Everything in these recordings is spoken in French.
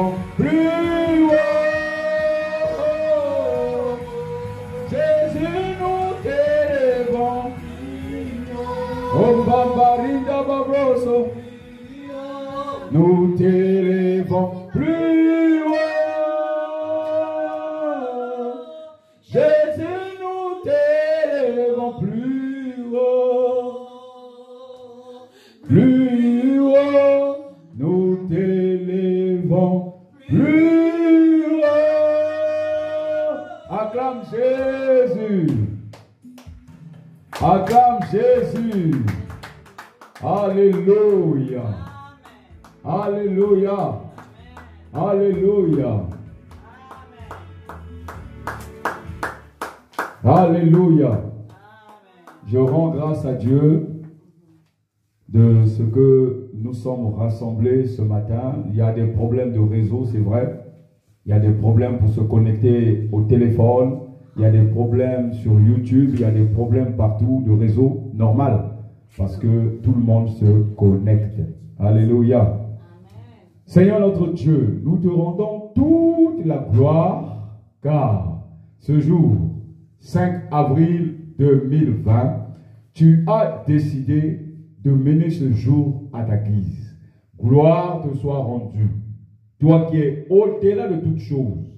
t'élèvons plus haut. Jésus, nous t'élèvons. Oh, Bambarinda Babroso. Nous t'élèvons plus haut. Jésus, nous t'élèvons plus haut. Plus haut, nous t'élèvons plus haut. Acclame Jésus. Acclame Jésus. Alléluia. Alléluia. Alléluia. Alléluia. Je rends grâce à Dieu de ce que nous sommes rassemblés ce matin. Il y a des problèmes de réseau, c'est vrai. Il y a des problèmes pour se connecter au téléphone. Il y a des problèmes sur YouTube. Il y a des problèmes partout de réseau, normal. Parce que tout le monde se connecte. Alléluia. Amen. Seigneur notre Dieu, nous te rendons toute la gloire, car ce jour, 5 avril 2020, tu as décidé de mener ce jour à ta guise. Gloire te soit rendue. Toi qui es au-delà de toutes choses,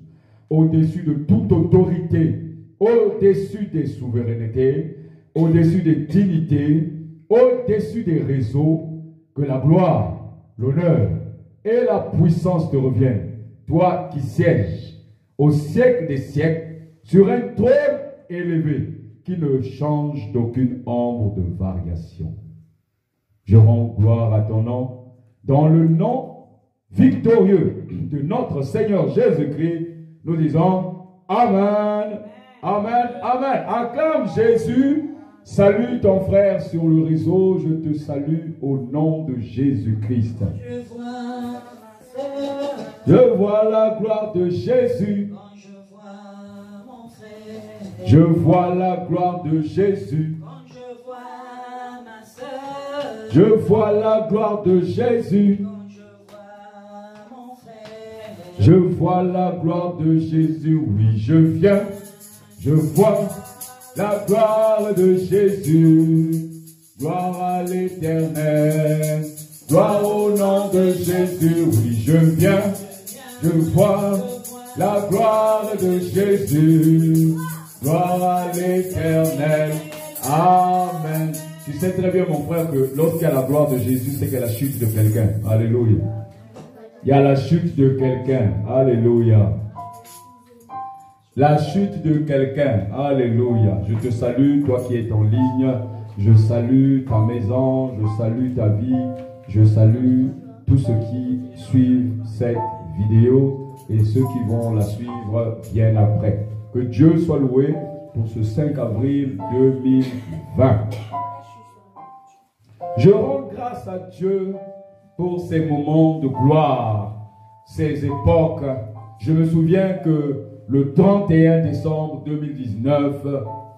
au-dessus de toute autorité, au-dessus des souverainetés, au-dessus des dignités, au-dessus des réseaux, que la gloire, l'honneur et la puissance te reviennent. Toi qui sièges au siècle des siècles sur un trône élevé qui ne change d'aucune ombre de variation. Je rends gloire à ton nom dans le nom victorieux de notre Seigneur Jésus-Christ. Nous disons Amen, Amen, Amen. Acclame Jésus. Salue ton frère sur le réseau. Je te salue au nom de Jésus-Christ. Je vois la gloire de Jésus. Quand je vois mon frère. Je vois la gloire de Jésus. Quand je vois ma soeur. Je vois la gloire de Jésus. Quand je vois mon frère. Je vois la gloire de Jésus. Oui, je viens. Je vois la gloire de Jésus. Gloire à l'Éternel. Gloire au nom de Jésus. Oui, je viens. Je vois la gloire de Jésus. Gloire à l'Éternel. Amen. Tu sais très bien, mon frère, que lorsqu'il y a la gloire de Jésus, c'est qu'il y a la chute de quelqu'un. Alléluia. Il y a la chute de quelqu'un. Alléluia. La chute de quelqu'un. Alléluia. Je te salue, toi qui es en ligne. Je salue ta maison. Je salue ta vie. Je salue tous ceux qui suivent cette vidéo et ceux qui vont la suivre bien après. Que Dieu soit loué pour ce 5 avril 2020. Je rends grâce à Dieu pour ces moments de gloire, ces époques. Je me souviens que le 31 décembre 2019,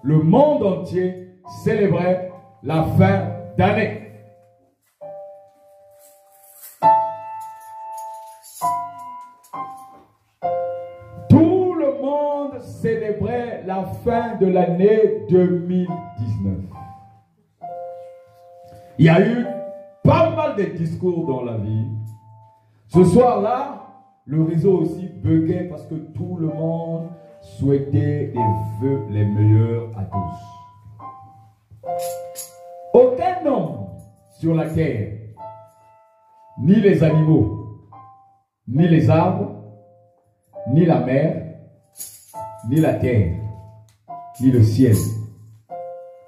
le monde entier célébrait la fin d'année. Tout le monde célébrait la fin de l'année 2019. Il y a eu pas mal de discours dans la vie. Ce soir-là, le réseau aussi buguait parce que tout le monde souhaitait les vœux les meilleurs à tous. Aucun homme sur la terre, ni les animaux, ni les arbres, ni la mer, ni la terre, ni le ciel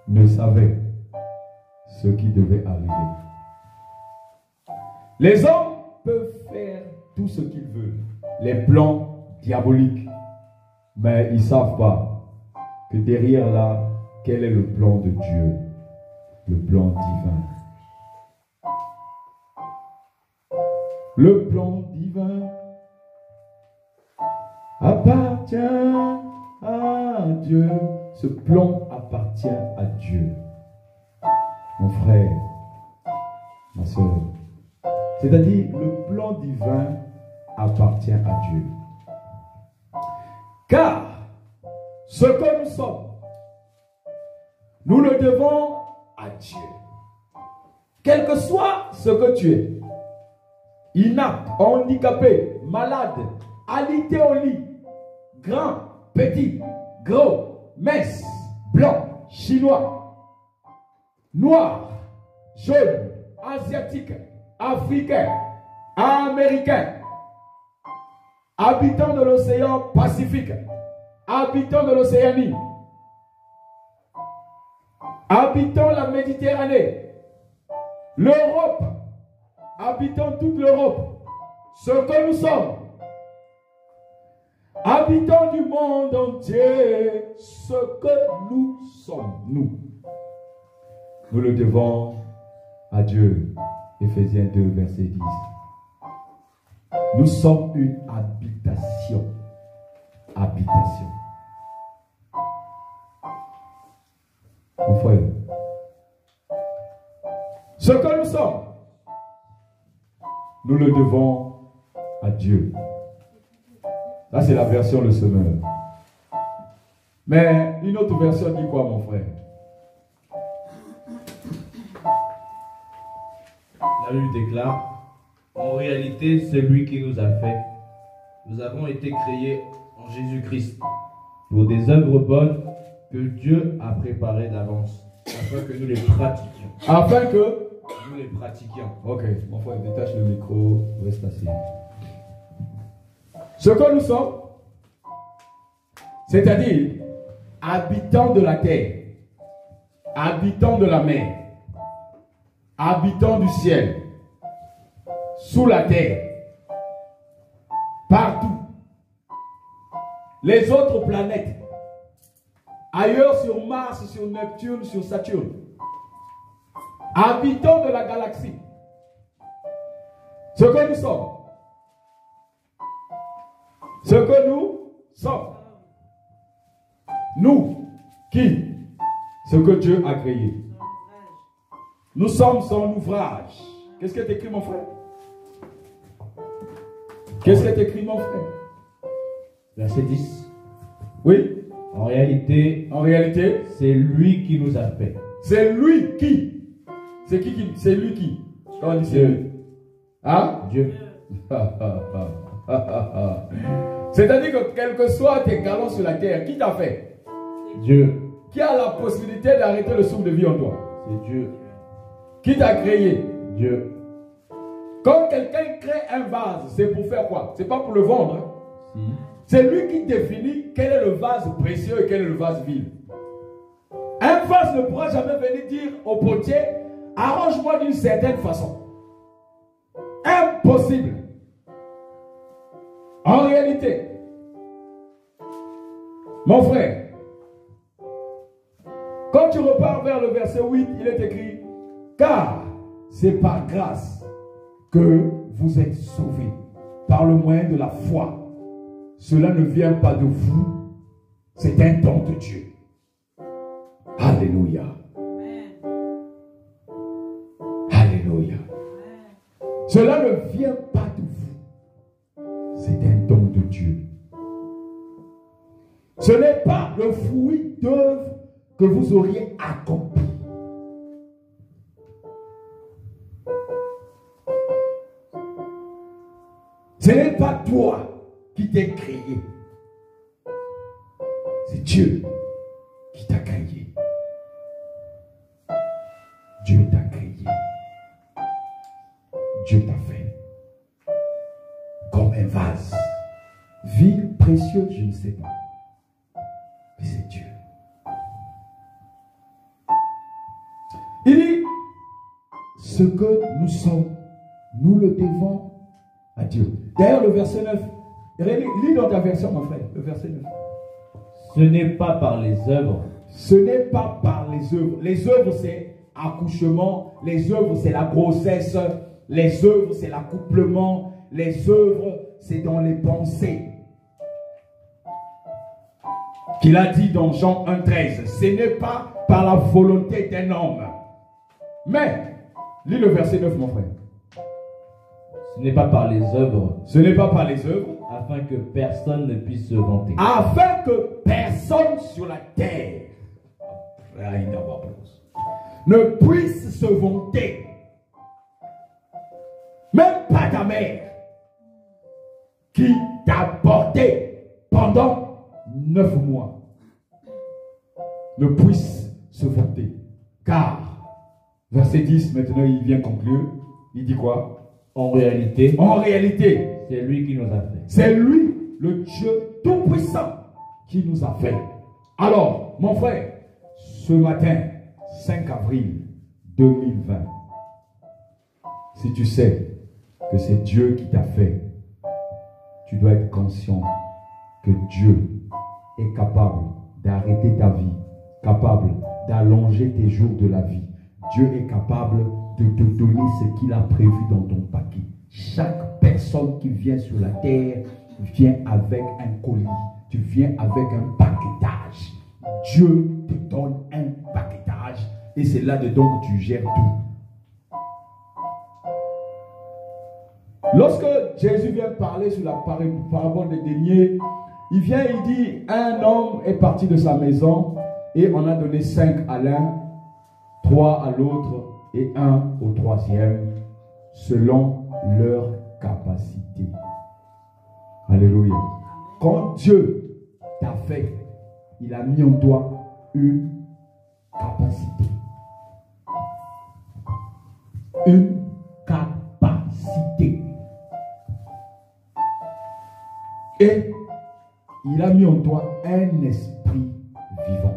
ne savait ce qui devait arriver. Les hommes peuvent faire tout ce qu'ils veulent, les plans diaboliques, mais ils ne savent pas que derrière là, quel est le plan de Dieu, le plan divin. Le plan divin appartient à Dieu. Ce plan appartient à Dieu. Mon frère, ma soeur, c'est-à-dire le plan divin appartient à Dieu. Car ce que nous sommes, nous le devons à Dieu. Quel que soit ce que tu es, inapte, handicapé, malade, alité au lit, grand, petit, gros, mince, blanc, chinois, noir, jaune, asiatique, africain, américain, habitant de l'océan Pacifique, habitant de l'Océanie, habitant la Méditerranée, l'Europe, habitant toute l'Europe, ce que nous sommes, habitants du monde entier, ce que nous sommes, nous le devons à Dieu. Éphésiens 2, verset 10. Nous sommes une habitation. Habitation. Mon frère, ce que nous sommes, nous le devons à Dieu. Là, c'est la version Le Semeur. Mais une autre version dit quoi, mon frère? La Bible déclare, en réalité, c'est lui qui nous a fait. Nous avons été créés en Jésus-Christ pour des œuvres bonnes que Dieu a préparées d'avance, afin que nous les pratiquions. Afin que nous les pratiquions. Ok, mon frère, détache le micro, reste assis. Ce que nous sommes, c'est-à-dire habitants de la terre, habitants de la mer, habitants du ciel, sous la terre, partout, les autres planètes, ailleurs sur Mars, sur Neptune, sur Saturne, habitants de la galaxie, ce que nous sommes, ce que nous sommes, nous qui, ce que Dieu a créé, nous sommes son ouvrage. Qu'est-ce qui est écrit, mon frère? Qu'est-ce qui est écrit, mon frère? Verset 10. Oui. En réalité, c'est lui qui nous a fait. C'est lui qui. C'est qui? C'est lui qui. Quand on dit c'est lui. Hein? Dieu. C'est-à-dire que quel que soit tes galons sur la terre, qui t'a fait? Dieu. Qui a la possibilité d'arrêter le souffle de vie en toi? C'est Dieu. Qui t'a créé? Dieu. Quand quelqu'un crée un vase, c'est pour faire quoi? C'est pas pour le vendre. Hein? C'est lui qui définit quel est le vase précieux et quel est le vase vil. Un vase ne pourra jamais venir dire au potier, arrange-moi d'une certaine façon. Impossible. En réalité, mon frère, quand tu repars vers le verset 8, il est écrit, car c'est par grâce que vous êtes sauvés, par le moyen de la foi. Cela ne vient pas de vous, c'est un don de Dieu. Alléluia. Alléluia. Cela ne vient pas de vous, c'est un don de Dieu. Ce n'est pas le fruit d'œuvre que vous auriez accompli. Ce n'est pas toi qui t'es créé. C'est Dieu qui t'a créé. Dieu t'a créé. Dieu t'a fait. Comme un vase. Vil, précieux, je ne sais pas. Mais c'est Dieu. Il dit, ce que nous sommes, nous le devons à Dieu. D'ailleurs, le verset 9, lis dans ta version, mon frère, le verset 9. Ce n'est pas par les œuvres. Ce n'est pas par les œuvres. Les œuvres, c'est accouchement. Les œuvres, c'est la grossesse. Les œuvres, c'est l'accouplement. Les œuvres, c'est dans les pensées. Qu'il a dit dans Jean 1,13. Ce n'est pas par la volonté d'un homme. Mais, lis le verset 9, mon frère. Ce n'est pas par les œuvres, Ce n'est pas par les œuvres, afin que personne ne puisse se vanter. afin que personne sur la terre ne puisse se vanter. Même pas ta mère qui t'a porté pendant 9 mois ne puisse se vanter. Car, verset 10, maintenant il vient conclure, il dit quoi? En réalité, C'est lui qui nous a fait. C'est lui, le Dieu Tout-Puissant, qui nous a fait. Alors, mon frère, ce matin, 5 avril 2020, si tu sais que c'est Dieu qui t'a fait, tu dois être conscient que Dieu est capable d'arrêter ta vie, capable d'allonger tes jours de la vie. Dieu est capable de te donner ce qu'il a prévu dans ton paquet. Chaque personne qui vient sur la terre vient avec un colis. Tu viens avec un paquetage. Dieu te donne un paquetage et c'est là-dedans que tu gères tout. Lorsque Jésus vient parler sur la parabole des deniers, il vient et il dit, un homme est parti de sa maison et on a donné 5 à l'un, 3 à l'autre et 1 au troisième, selon leur capacité. Alléluia. Quand Dieu t'a fait, il a mis en toi une capacité. Une capacité. Et il a mis en toi un esprit vivant.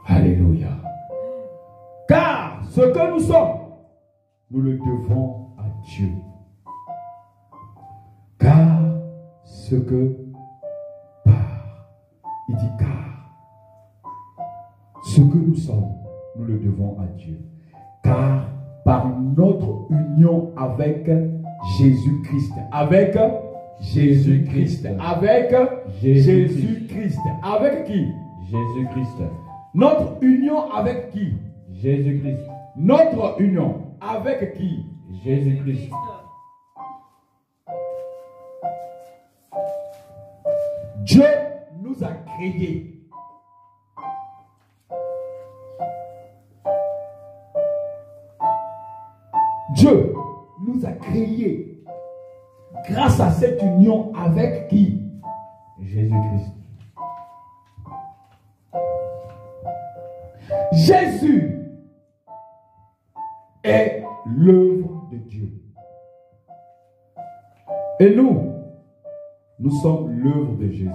Alléluia. Car ce que nous sommes, nous le devons à Dieu. Car ce que il dit car ce que nous sommes, nous le devons à Dieu. Car par notre union avec Jésus-Christ, avec Jésus-Christ, avec Jésus-Christ, avec qui? Jésus-Christ. Notre union avec qui? Jésus-Christ. Notre union avec qui? Jésus-Christ. Dieu nous a créés. Dieu nous a créés grâce à cette union avec qui? Jésus-Christ. Jésus est l'œuvre de Dieu. Et nous sommes l'œuvre de Jésus.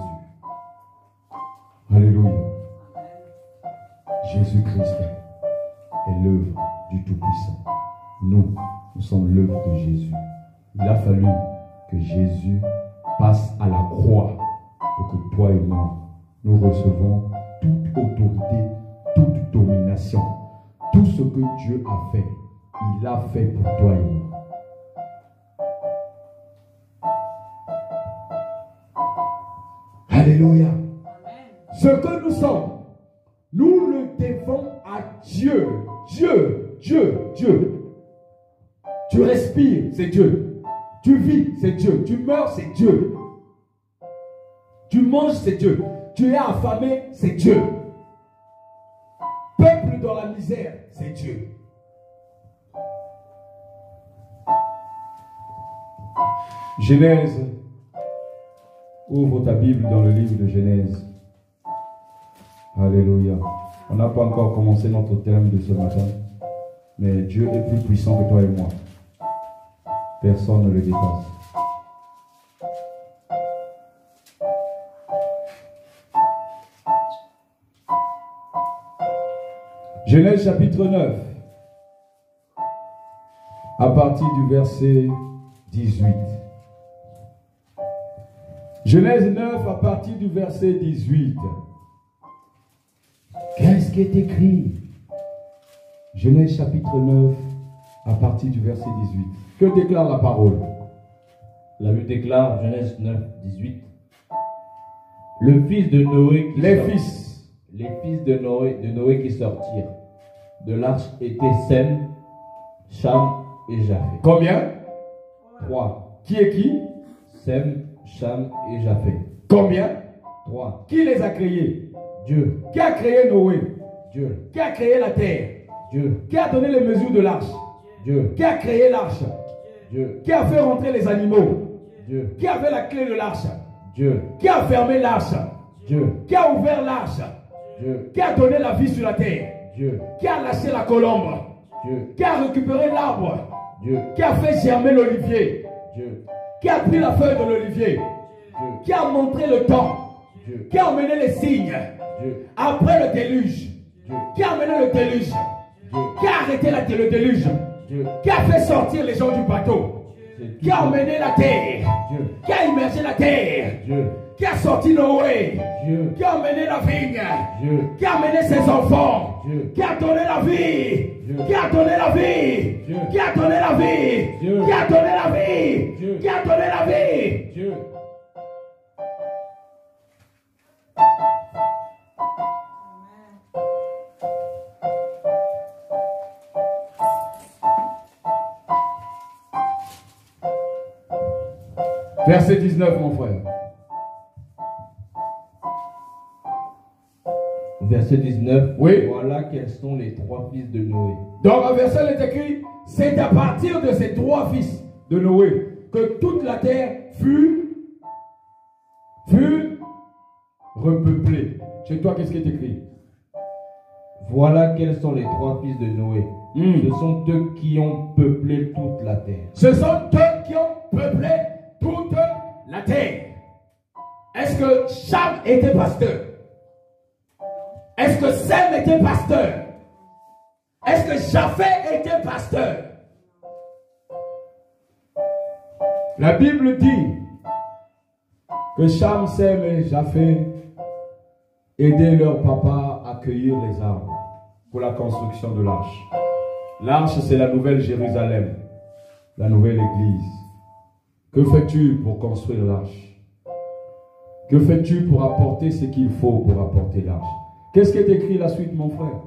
Alléluia. Jésus-Christ est l'œuvre du Tout-Puissant. Nous sommes l'œuvre de Jésus. Il a fallu que Jésus passe à la croix pour que toi et moi, nous recevons toute autorité, toute domination. Tout ce que Dieu a fait, il l'a fait pour toi et moi. Alléluia. Ce que nous sommes, nous le devons à Dieu. Dieu, Dieu, Dieu. Tu respires, c'est Dieu. Tu vis, c'est Dieu. Tu meurs, c'est Dieu. Tu manges, c'est Dieu. Tu es affamé, c'est Dieu. Peuple dans la misère, c'est Dieu. Genèse. Ouvre ta Bible dans le livre de Genèse. Alléluia. On n'a pas encore commencé notre thème de ce matin. Mais Dieu est plus puissant que toi et moi. Personne ne le dépasse. Genèse chapitre 9. À partir du verset 18. Genèse 9 à partir du verset 18. Qu'est-ce qui est écrit? Genèse chapitre 9 à partir du verset 18. Que déclare la parole? La Bible déclare, Genèse 9, 18. Le fils de Noé qui Les fils de Noé qui sortirent de l'arche étaient Sem, Cham et Japheth. Combien? 3. Qui est qui? Sem, Cham et Japheth. Combien? 3. Qui les a créés? Dieu. Qui a créé Noé? Dieu. Qui a créé la terre? Dieu. Qui a donné les mesures de l'arche? Dieu. Qui a créé l'arche? Dieu. Qui a fait rentrer les animaux? Dieu. Qui avait la clé de l'arche? Dieu. Qui a fermé l'arche? Dieu. Qui a ouvert l'arche? Dieu. Qui a donné la vie sur la terre? Dieu. Qui a lâché la colombe? Dieu. Qui a récupéré l'arbre? Dieu. Qui a fait germer l'olivier? Dieu. Qui a pris la feuille de l'olivier? Dieu. Qui a montré le temps? Dieu. Qui a emmené les signes? Dieu. Après le déluge? Dieu. Qui a amené le déluge? Dieu. Qui a arrêté le déluge? Dieu. Qui a fait sortir les gens du bateau? C'est Qui a emmené la terre? Dieu. Qui a immergé la terre? Dieu. Qui a sorti Noé? Dieu. Qui a emmené la vigne? Dieu. Qui a amené ses enfants? Dieu. Qui a donné la vie? Dieu. Qui a donné la vie? Dieu. Qui a donné la vie? Dieu. Qui a donné la vie? Dieu. Qui a donné la vie? Dieu. Verset 19, mon frère. Verset 19. Oui. Voilà quels sont les 3 fils de Noé. Dans le verset, il est écrit, c'est à partir de ces 3 fils de Noé que toute la terre fut repeuplée. Chez toi, qu'est-ce qui est écrit? Voilà quels sont les 3 fils de Noé. Hmm. Ce sont eux qui ont peuplé toute la terre. Ce sont eux qui ont peuplé toute la terre. Est-ce que Cham était pasteur? Est-ce que Sem était pasteur? Est-ce que Japheth était pasteur? La Bible dit que Cham, Sem et Japheth aidaient leur papa à cueillir les arbres pour la construction de l'arche. L'arche, c'est la nouvelle Jérusalem, la nouvelle église. Que fais-tu pour construire l'arche? Que fais-tu pour apporter ce qu'il faut pour apporter l'arche? Qu'est-ce qui est écrit la suite, mon frère?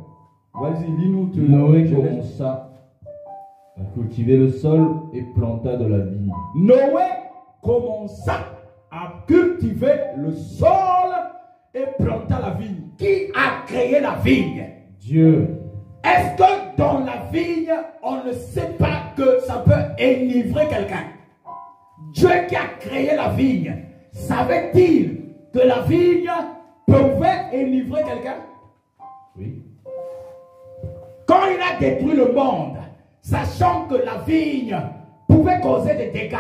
Vas-y, lis-nous. Noé commença à cultiver le sol et planta de la vigne. Noé commença à cultiver le sol et planta la vigne. Qui a créé la vigne? Dieu. Est-ce que dans la vigne, on ne sait pas que ça peut enivrer quelqu'un? Dieu qui a créé la vigne, savait-il que la vigne pouvait enivrer quelqu'un? Oui. Quand il a détruit le monde, sachant que la vigne pouvait causer des dégâts,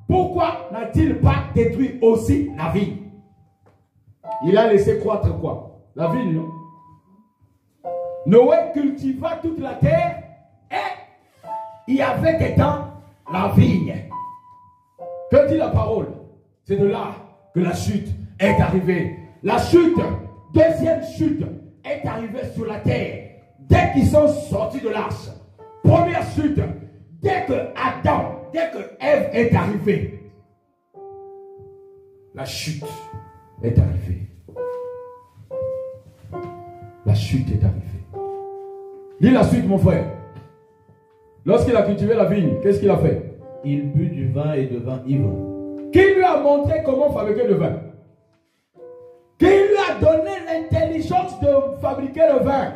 pourquoi n'a-t-il pas détruit aussi la vigne? Il a laissé croître quoi? La vigne, non? Noé cultiva toute la terre et il y avait dedans la vigne. Que dit la parole? C'est de là que la chute est arrivée. La chute, deuxième chute, est arrivée sur la terre. Dès qu'ils sont sortis de l'arche. Première chute, dès que Adam, dès que Ève est arrivée. La chute est arrivée. La chute est arrivée. Lis la suite, mon frère. Lorsqu'il a cultivé la vigne, qu'est-ce qu'il a fait? Il but du vin et devint ivre. Qui lui a montré comment fabriquer le vin? Qui lui a donné l'intelligence de fabriquer le vin?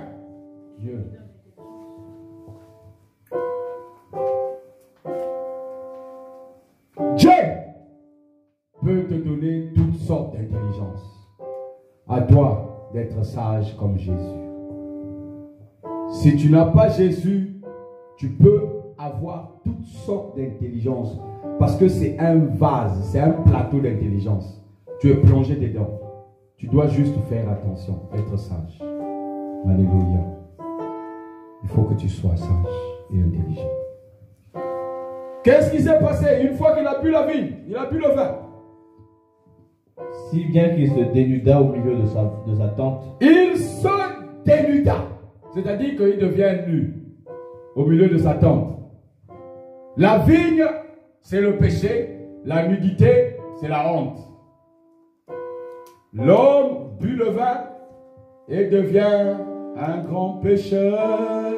Dieu. Dieu peut te donner toutes sortes d'intelligence. À toi d'être sage comme Jésus. Si tu n'as pas Jésus, tu peux avoir toutes sortes d'intelligence. Parce que c'est un vase, c'est un plateau d'intelligence. Tu es plongé dedans. Tu dois juste faire attention, être sage. Alléluia. Il faut que tu sois sage et intelligent. Qu'est-ce qui s'est passé une fois qu'il a bu la vigne? Il a bu le vin. Si bien qu'il se dénuda au milieu de sa tente. Il se dénuda. C'est-à-dire qu'il devient nu au milieu de sa tente. La vigne, c'est le péché. La nudité, c'est la honte. L'homme but le vin et devient un grand pécheur.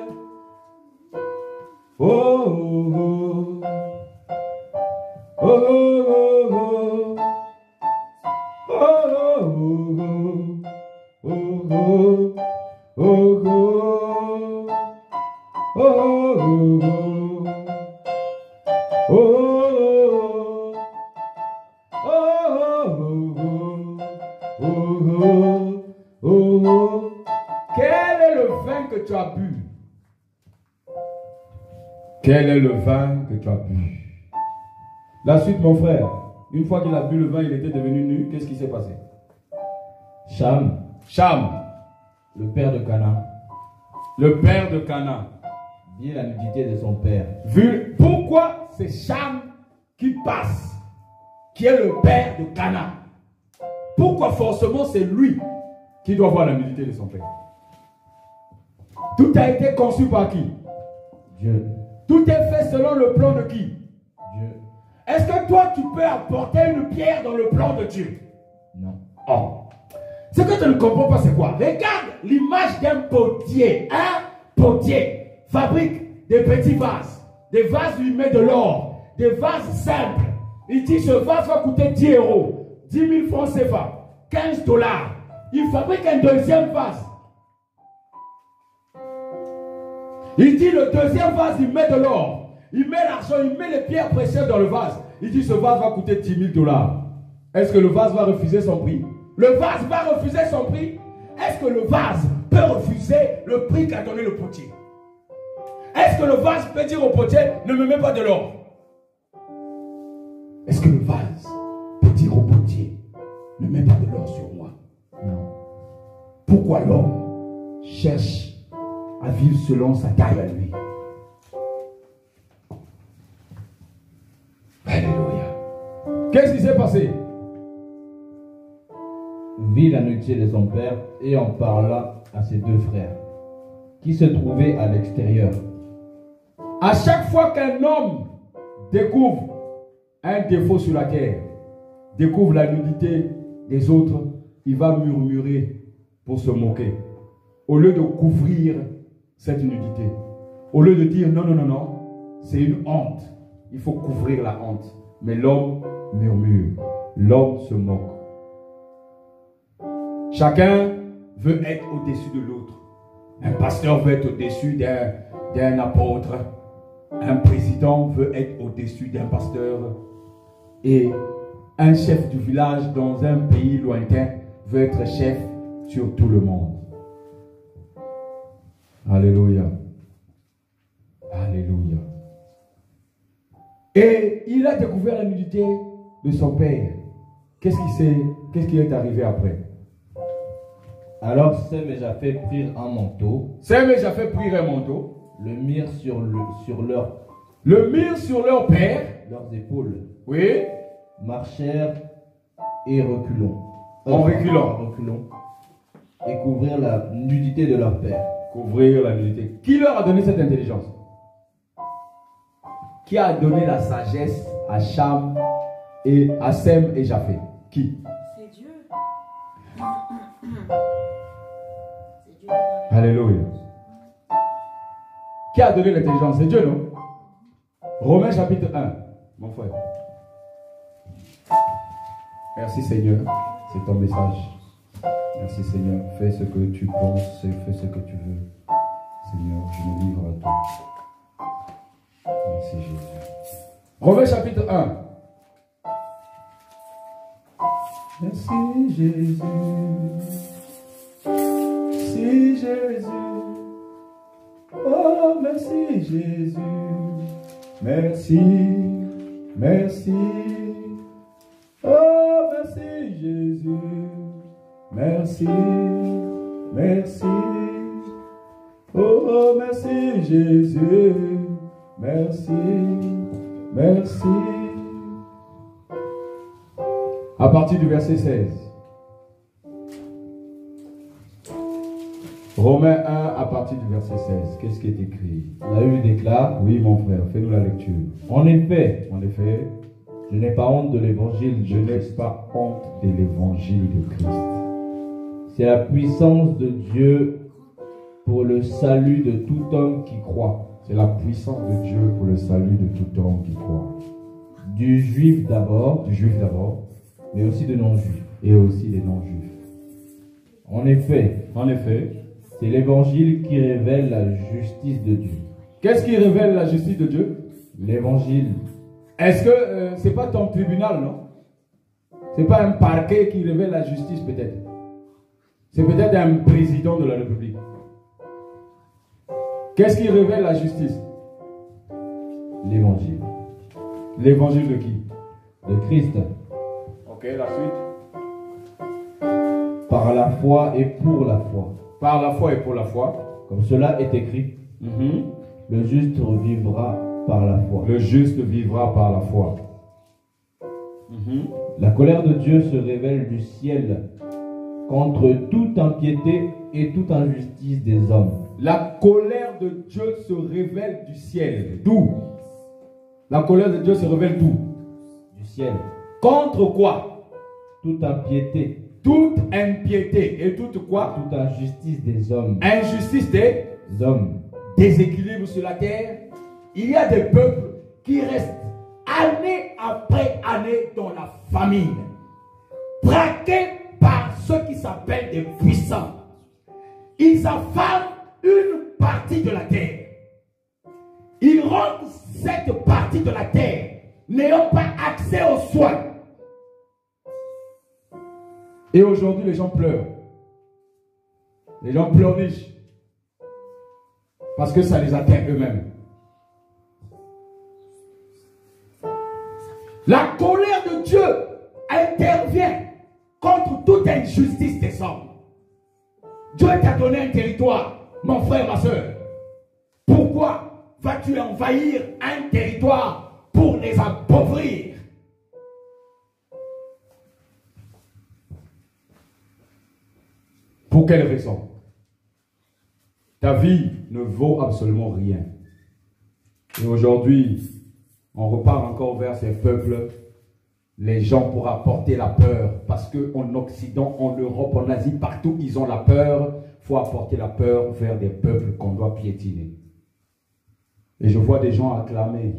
Oh, oh, oh, oh, oh, quel est le vin que tu as bu? Quel est le vin que tu as bu? La suite, mon frère. Une fois qu'il a bu le vin, il était devenu nu. Qu'est-ce qui s'est passé? Cham, le père de Canaan. Le père de Canaan. vit la nudité de son père. Pourquoi c'est Cham qui passe, qui est le père de Canaan? Pourquoi forcément c'est lui qui doit voir la nudité de son père? Tout a été conçu par qui? Dieu. Tout est fait selon le plan de qui? Dieu. Est-ce que toi tu peux apporter une pierre dans le plan de Dieu? Non. Oh. Ce que tu ne comprends pas, c'est quoi? Regarde l'image d'un potier. Un potier fabrique des petits vases. Des vases où il met de l'or. Des vases simples. Il dit ce vase va coûter 10 euros. 10 000 francs CFA. 15 $. Il fabrique un deuxième vase. Il dit le deuxième vase, il met de l'or. Il met l'argent, il met les pierres précieuses dans le vase. Il dit ce vase va coûter 10 000 $. Est-ce que le vase va refuser son prix? Le vase va refuser son prix? Est-ce que le vase peut refuser le prix qu'a donné le potier? Est-ce que le vase peut dire au potier, ne me mets pas de l'or? Est-ce que le vase peut dire au potier, ne mets pas de l'or sur moi? Non. Pourquoi l'homme cherche à vivre selon sa taille à lui? Alléluia. Qu'est-ce qui s'est passé? Vit la nudité de son père et en parla à ses deux frères, qui se trouvaient à l'extérieur. À chaque fois qu'un homme découvre un défaut sur la terre, découvre la nudité des autres, il va murmurer pour se moquer. Au lieu de couvrir cette nudité, au lieu de dire non, non, non, non, c'est une honte, il faut couvrir la honte. Mais l'homme murmure, l'homme se moque. Chacun veut être au-dessus de l'autre. Un pasteur veut être au-dessus d'un apôtre. Un président veut être au-dessus d'un pasteur. Et un chef du village dans un pays lointain veut être chef sur tout le monde. Alléluia. Alléluia. Et il a découvert la nudité de son père. Qu'est-ce qui est arrivé après? Alors Sem et Japheth prirent un manteau. Sem et Japheth prirent un manteau. Le mirent sur leur père. Leurs épaules. Oui. Marchèrent et reculons. En reculant. Et couvrirent la nudité de leur père. Couvrir la nudité. Qui leur a donné cette intelligence? Qui a donné la sagesse à Cham et à Sem et Japheth? Qui? C'est Dieu. C'est Dieu. Alléluia. Qui a donné l'intelligence? C'est Dieu, non? Romains chapitre 1, mon frère. Merci Seigneur, c'est ton message. Merci Seigneur, fais ce que tu penses et fais ce que tu veux. Seigneur, je me livre à toi. Merci Jésus. Romains chapitre 1. Merci Jésus. Merci Jésus. Oh, merci Jésus. Merci. Merci. Oh, merci Jésus. Merci. Merci. Oh, merci Jésus. Merci. Merci. À partir du verset 16. Romains 1 à partir du verset 16. Qu'est-ce qui est écrit? La Bible déclare. Oui, mon frère, fais-nous la lecture. En effet, je n'ai pas honte de l'évangile. Je n'ai pas honte de l'évangile de Christ. C'est la puissance de Dieu pour le salut de tout homme qui croit. C'est la puissance de Dieu pour le salut de tout homme qui croit. Du juif d'abord, Mais aussi de non-juifs. et aussi des non-juifs. En effet, c'est l'évangile qui révèle la justice de Dieu. Qu'est-ce qui révèle la justice de Dieu? L'évangile. Est-ce que c'est pas ton tribunal, non? C'est pas un parquet qui révèle la justice, peut-être. C'est peut-être un président de la République. Qu'est-ce qui révèle la justice? L'évangile. L'évangile de qui? De Christ. Ok, la suite. Par la foi et pour la foi. Par la foi et pour la foi. Comme cela est écrit, le juste vivra par la foi. Le juste vivra par la foi. La colère de Dieu se révèle du ciel contre toute impiété et toute injustice des hommes. La colère de Dieu se révèle du ciel. D'où? La colère de Dieu se révèle d'où? Du ciel. Contre quoi? Toute impiété. Toute impiété. Et toute quoi? Toute injustice des hommes. Injustice des hommes. Déséquilibre sur la terre. Il y a des peuples qui restent année après année dans la famine, braqués par ceux qui s'appellent des puissants. Ils affament une partie de la terre. Ils rendent cette partie de la terre n'ayant pas accès aux soins. Et aujourd'hui, les gens pleurent. Les gens pleurnichent. Parce que ça les atteint eux-mêmes. La colère de Dieu intervient contre toute injustice des hommes. Dieu t'a donné un territoire, mon frère, ma soeur. Pourquoi vas-tu envahir un territoire pour les appauvrir? Pour quelle raison? Ta vie ne vaut absolument rien. Et aujourd'hui, on repart encore vers ces peuples. Les gens pour apporter la peur. Parce qu'en Occident, en Europe, en Asie, partout, ils ont la peur. Il faut apporter la peur vers des peuples qu'on doit piétiner. Et je vois des gens acclamer.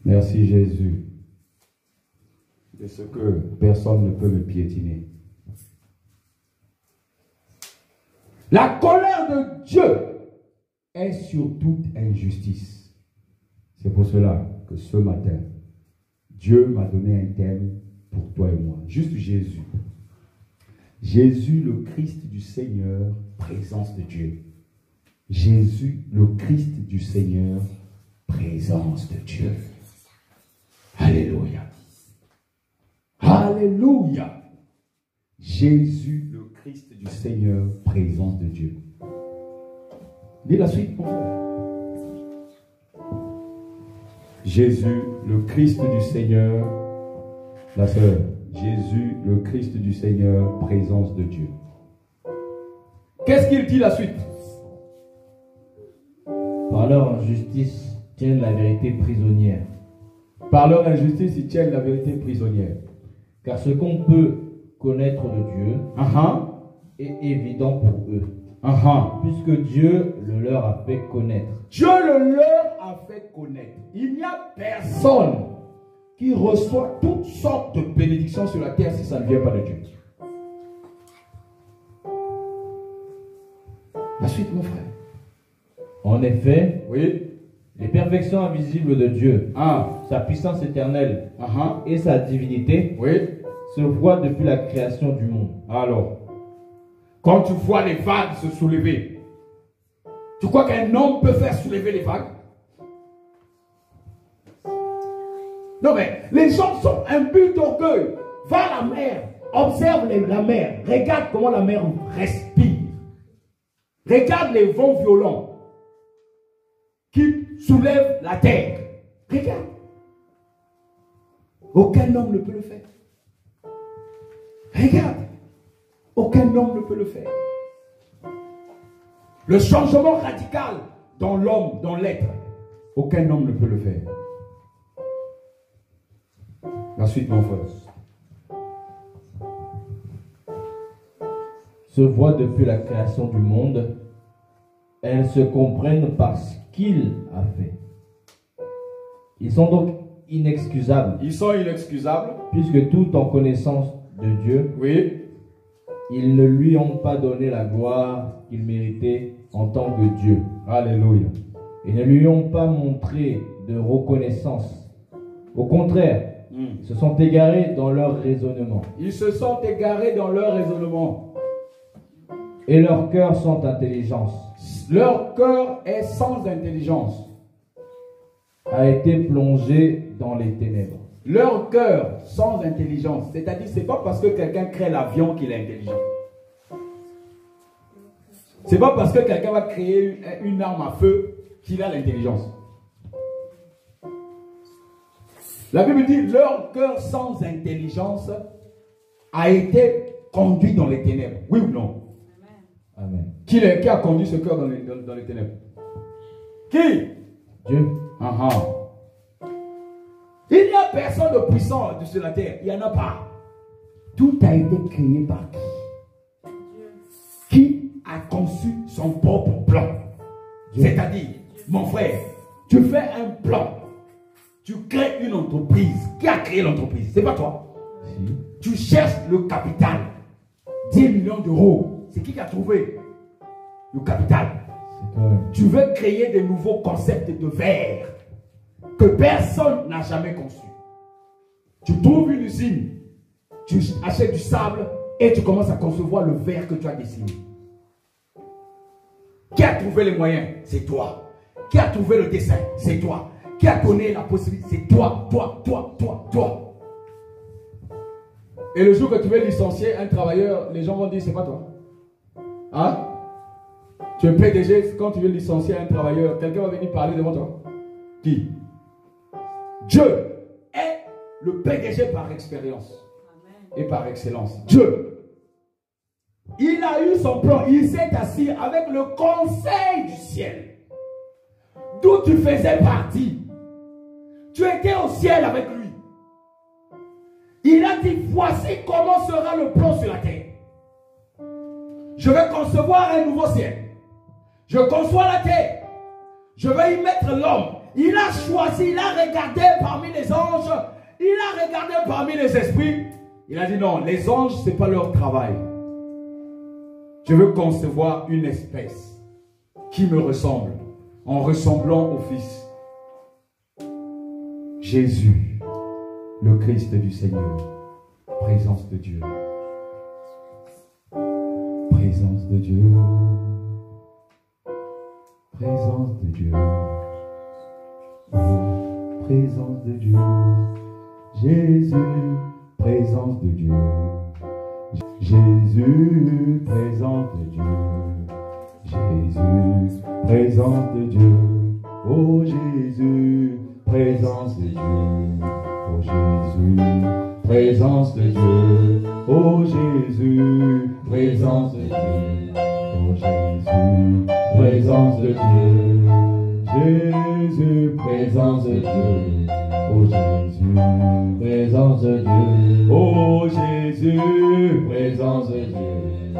Merci Jésus. De ce que personne ne peut me piétiner. La colère de Dieu est sur toute injustice. C'est pour cela que ce matin, Dieu m'a donné un thème pour toi et moi. Juste Jésus. Jésus, le Christ du Seigneur, présence de Dieu. Jésus, le Christ du Seigneur, présence de Dieu. Alléluia. Alléluia. Jésus, le Christ du Seigneur, présence de Dieu. Dis la suite pour moi. Jésus, le Christ du Seigneur, la sœur. Jésus, le Christ du Seigneur, présence de Dieu. Qu'est-ce qu'il dit la suite? Par leur injustice, tiennent la vérité prisonnière. Par leur injustice, ils tiennent la vérité prisonnière. Car ce qu'on peut connaître de Dieu est évident pour eux. Puisque Dieu le leur a fait connaître. Dieu le leur a fait connaître. Il n'y a personne qui reçoit toutes sortes de bénédictions sur la terre si ça ne vient pas de Dieu. La suite, mon frère. En effet, oui, les perfections invisibles de Dieu, sa puissance éternelle et sa divinité, se voient depuis la création du monde. Alors, quand tu vois les vagues se soulever, tu crois qu'un homme peut faire soulever les vagues? Non mais, les gens sont imbus d'orgueil. Va à la mer, observe la mer, regarde comment la mer respire. Regarde les vents violents qui soulèvent la terre. Regarde. Aucun homme ne peut le faire. Regarde. Aucun homme ne peut le faire. Le changement radical dans l'homme, dans l'être, aucun homme ne peut le faire. La suite, mon frère. Se voit depuis la création du monde elles se comprennent par ce qu'il a fait. Ils sont donc inexcusables. Ils sont inexcusables. Puisque tout en connaissance de Dieu, Oui. ils ne lui ont pas donné la gloire qu'il méritait en tant que Dieu. Alléluia. Ils ne lui ont pas montré de reconnaissance. Au contraire, ils se sont égarés dans leur raisonnement. Ils se sont égarés dans leur raisonnement. Et leurs cœurs sont intelligence. Leur cœur est sans intelligence. A été plongé dans les ténèbres. Leur cœur sans intelligence. C'est-à-dire, c'est pas parce que quelqu'un crée l'avion qu'il est intelligent. C'est pas parce que quelqu'un va créer une arme à feu qu'il a l'intelligence. La Bible dit, leur cœur sans intelligence a été conduit dans les ténèbres. Oui ou non? Amen. Qui a conduit ce cœur dans les ténèbres? Qui? Dieu. Il n'y a personne de puissant sur la terre. Il n'y en a pas. Tout a été créé par qui? Qui a conçu son propre plan? C'est-à-dire, mon frère, tu fais un plan. Tu crées une entreprise. Qui a créé l'entreprise? C'est pas toi. Si. Tu cherches le capital. 10 millions d'euros. C'est qui a trouvé le capital? C'est toi-même. Tu veux créer de nouveaux concepts de verre que personne n'a jamais conçu. Tu trouves une usine, tu achètes du sable et tu commences à concevoir le verre que tu as dessiné. Qui a trouvé les moyens? C'est toi. Qui a trouvé le dessin? C'est toi. Qui a donné la possibilité? C'est toi, toi. Et le jour que tu veux licencier un travailleur, les gens vont dire c'est pas toi. Hein? Tu es PDG, quand tu veux licencier un travailleur, quelqu'un va venir parler devant toi. Qui? Dieu est le PDG par expérience. Et par excellence. Dieu. Il a eu son plan. Il s'est assis avec le conseil du ciel. D'où tu faisais partie. Tu étais au ciel avec lui. Il a dit, voici comment sera le plan sur la terre. Je vais concevoir un nouveau ciel. Je conçois la terre. Je vais y mettre l'homme. Il a choisi, il a regardé parmi les anges. Il a regardé parmi les esprits. Il a dit non, les anges, ce n'est pas leur travail. Je veux concevoir une espèce qui me ressemble, en ressemblant au Fils. Jésus, le Christ du Seigneur, présence de Dieu. Présence de Dieu. Présence de Dieu. Oh, présence de Dieu. Jésus, présence de Dieu. Jésus, présence de Dieu. Jésus, présence de Dieu. Oh Jésus, présence de Dieu. Oh Jésus, présence de Dieu. Oh Jésus, présence de Dieu. Oh Jésus, présence de Dieu. Jésus, présence de Dieu. Oh Jésus, présence de Dieu. Oh Jésus, présence de Dieu.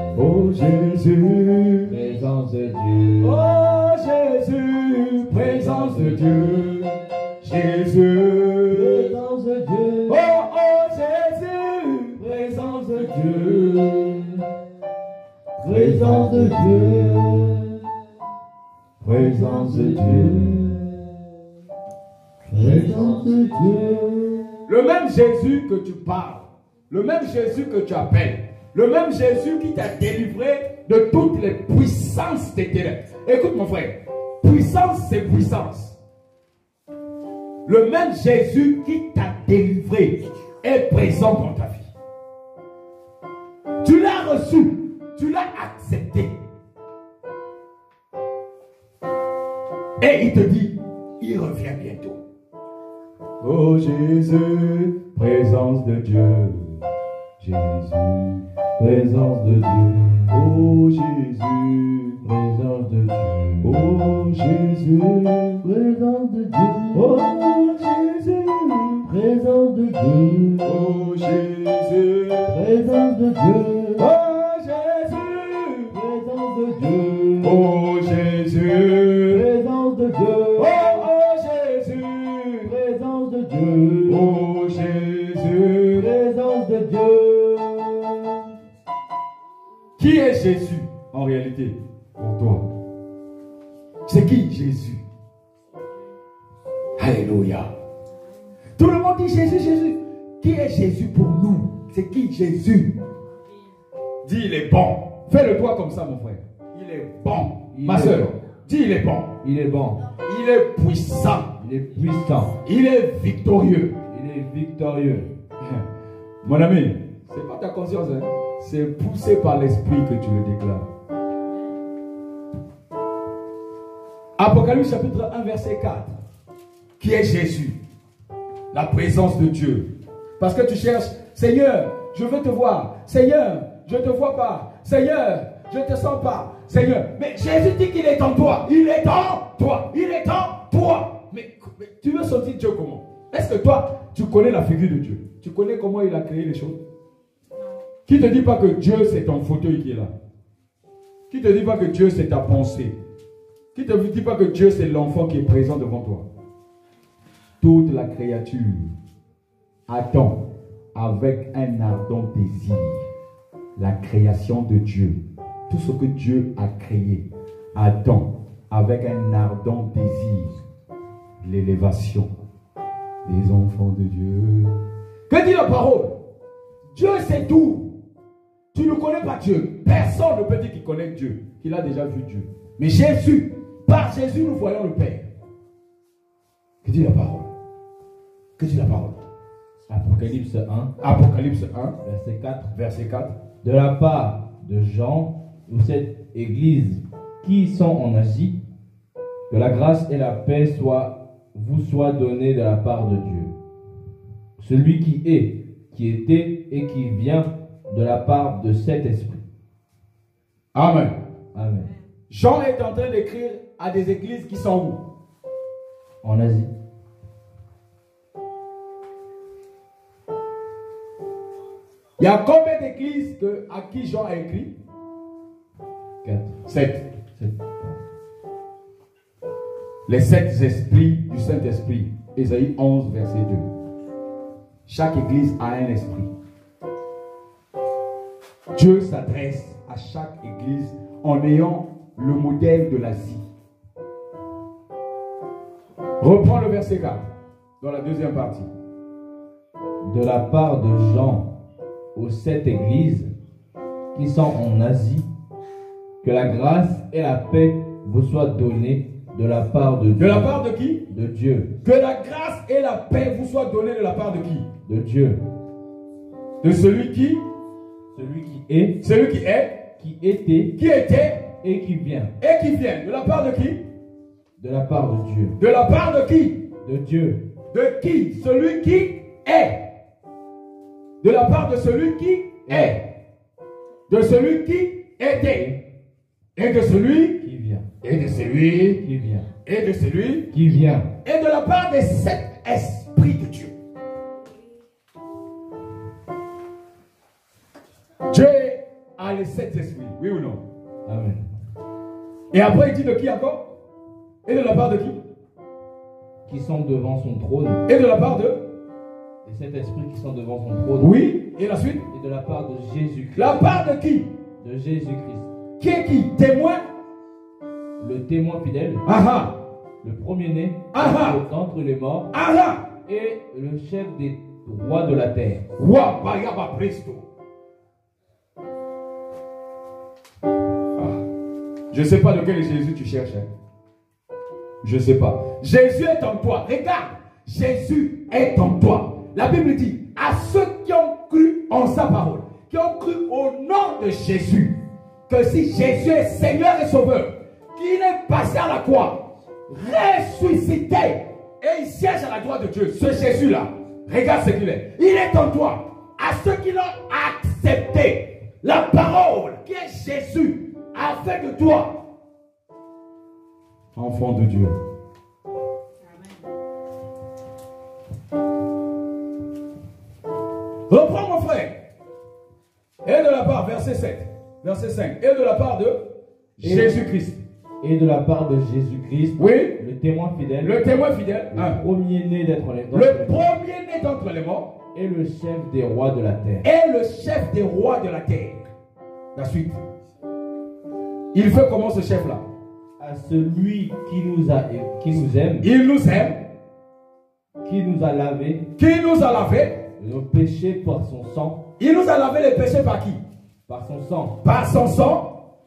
Oh Jésus, présence de Dieu. Oh Jésus, présence de Dieu. Jésus, présence de Dieu. Oh Jésus, présence de Dieu. Présence de Dieu. Présence de Dieu. Présence de Dieu. Le même Jésus que tu parles, le même Jésus que tu appelles, le même Jésus qui t'a délivré de toutes les puissances des ténèbres. Écoute mon frère, puissance c'est puissance. Le même Jésus qui t'a délivré est présent dans ta vie. Tu l'as reçu, tu l'as accepté. Et il te dit, il revient bientôt. Oh Jésus, présence de Dieu. Jésus, présence de Dieu. Oh Jésus, présence de Dieu. Oh Jésus, présence de Dieu. Oh Jésus, présence de Dieu. Oh Jésus, présence de Dieu. Oh Jésus, présence de Dieu. Oh Jésus, Qui est Jésus en réalité pour toi? C'est qui Jésus? Alléluia. Tout le monde dit Jésus, Jésus. Qui est Jésus pour nous? C'est qui Jésus? Dis il est bon. Fais le doigt comme ça mon frère. Il est bon. Ma soeur, dis il est bon. Il est bon. Il est puissant. Il est puissant. Il est victorieux. Il est victorieux. Mon ami, c'est pas ta conscience, hein? C'est poussé par l'esprit que tu le déclares. Apocalypse chapitre 1 verset 4. Qui est Jésus? La présence de Dieu. Parce que tu cherches, Seigneur, je veux te voir. Seigneur, je ne te vois pas. Seigneur, je ne te sens pas. Seigneur, mais Jésus dit qu'il est en toi. Il est en toi. Il est en toi. Mais tu veux sentir Dieu comment? Est-ce que toi, tu connais la figure de Dieu? Tu connais comment il a créé les choses? Qui ne te dit pas que Dieu c'est ton fauteuil qui est là? Qui ne te dit pas que Dieu c'est ta pensée? Qui ne te dit pas que Dieu c'est l'enfant qui est présent devant toi? Toute la créature attend avec un ardent désir la création de Dieu. Tout ce que Dieu a créé attend avec un ardent désir l'élévation des enfants de Dieu. Que dit la parole? Dieu c'est tout. Tu ne connais pas Dieu. Personne ne peut dire qu'il connaît Dieu, qu'il a déjà vu Dieu. Mais Jésus, par Jésus nous voyons le Père. Que dit la parole? Que dit la parole? Apocalypse 1. Apocalypse 1, Verset 4. verset 4. De la part de Jean, ou cette église qui sont en Asie, que la grâce et la paix vous soient données de la part de Dieu. Celui qui est, qui était et qui vient de la part de cet esprit. Amen. Amen. Jean est en train d'écrire à des églises qui sont où? En Asie. Il y a combien d'églises à qui Jean a écrit? 4. 7. 7. Les 7 esprits du Saint-Esprit. Ésaïe 11, verset 2. Chaque église a un esprit. Dieu s'adresse à chaque église en ayant le modèle de l'Asie. Reprends le verset 4 dans la deuxième partie. De la part de Jean aux 7 églises qui sont en Asie, que la grâce et la paix vous soient données de la part de Dieu. De la part de qui? De Dieu. Que la grâce et la paix vous soient données de la part de qui? De Dieu. De celui qui? Celui qui est, Celui qui est, qui était qui était et qui vient. et qui vient. De la part de qui? De la part de Dieu. De la part de qui? De Dieu. De qui? Celui qui est. De la part de celui qui est. De celui qui était. Et de celui Qui vient. et de celui Qui vient. et de celui Qui vient. et de la part des 7 esprits de Dieu. Dieu a les 7 esprits, oui ou non? Amen. Et après il dit de qui encore? Et de la part de qui? Qui sont devant son trône. Et de la part de? Les 7 esprits qui sont devant son trône. Oui. Et la suite? Et de la part de Jésus-Christ. La part de qui? De Jésus-Christ. Qui est qui? Témoin? Le témoin fidèle. Aha. Le premier-né Ah d'entre les morts. Aha. Et le chef des rois de la terre. Wa bayaba presto. Je ne sais pas de quel Jésus tu cherches. Hein. Je ne sais pas. Jésus est en toi. Regarde. Jésus est en toi. La Bible dit à ceux qui ont cru en sa parole, qui ont cru au nom de Jésus, que si Jésus est Seigneur et Sauveur, qu'il est passé à la croix, ressuscité, et il siège à la droite de Dieu, ce Jésus-là, regarde ce qu'il est. Il est en toi. À ceux qui l'ont accepté, la parole qui est Jésus a fait de toi enfant de Dieu. Reprends mon frère. Et de la part, verset 7, verset 5, et de la part de Jésus-Christ. Et de la part de Jésus-Christ, Oui, le témoin fidèle, le témoin fidèle, le premier-né d'entre les morts, le premier-né d'entre les morts, et le chef des rois de la terre. est le chef des rois de la terre. La suite. Il fait comment ce chef-là? À celui qui nous aime, Il nous aime, qui nous a lavé qui nous a lavé. nos péchés par son sang, Il nous a lavé les péchés par qui? par son sang, Par son sang,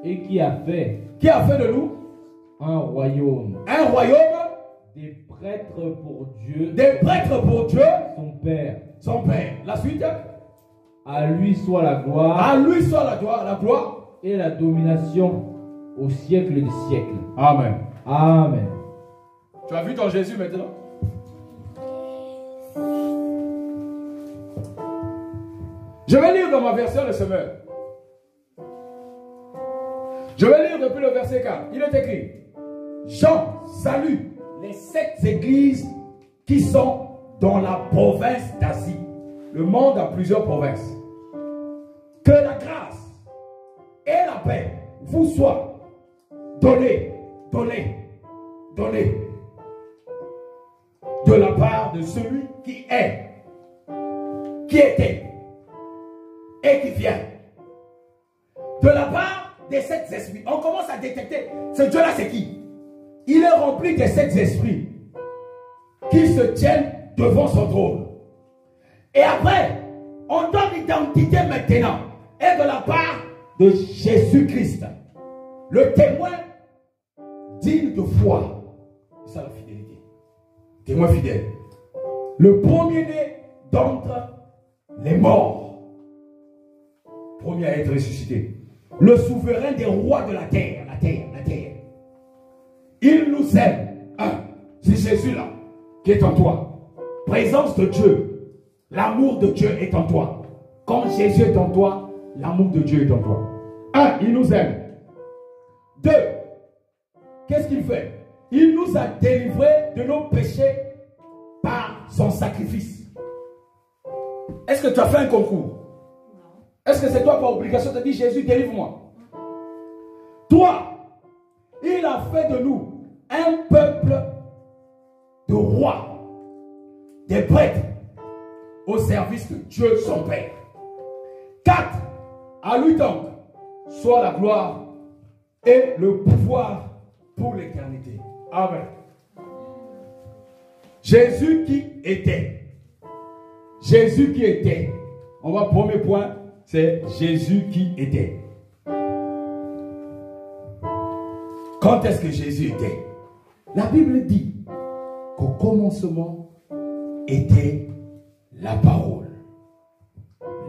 et qui a fait de nous un royaume, un royaume, des prêtres pour Dieu, des prêtres pour Dieu, son Père. son Père. La suite. À lui soit la gloire À lui soit la gloire. et la domination au siècle des siècles. Amen. Amen. Tu as vu ton Jésus maintenant? Je vais lire dans ma version le semeur. Je vais lire depuis le verset 4. Il est écrit: Jean salue les 7 églises qui sont dans la province d'Asie. Le monde a plusieurs provinces. Que la grâce et la paix vous soient données de la part de celui qui est, qui était et qui vient. De la part des 7 esprits. On commence à détecter, ce Dieu-là c'est qui? Il est rempli des 7 esprits qui se tiennent devant son trône. Et après, on donne l'identité maintenant. Et de la part de Jésus-Christ, le témoin digne de foi. C'est ça la fidélité. Témoin fidèle. Le premier-né d'entre les morts. Premier à être ressuscité. Le souverain des rois de la terre. La terre. Il nous aime. C'est Jésus-là qui est en toi. Présence de Dieu. L'amour de Dieu est en toi. Quand Jésus est en toi, l'amour de Dieu est en toi. Il nous aime. 2, qu'est-ce qu'il fait? Il nous a délivrés de nos péchés par son sacrifice. Est-ce que tu as fait un concours? Est-ce que c'est toi par obligation de dire Jésus délivre-moi? Toi, il a fait de nous un peuple de rois, des prêtres, au service de Dieu son Père. 4, à lui donc soit la gloire et le pouvoir pour l'éternité. Amen. Jésus qui était. Jésus qui était. On va, premier point, c'est Jésus qui était. Quand est-ce que Jésus était? La Bible dit qu'au commencement était la parole.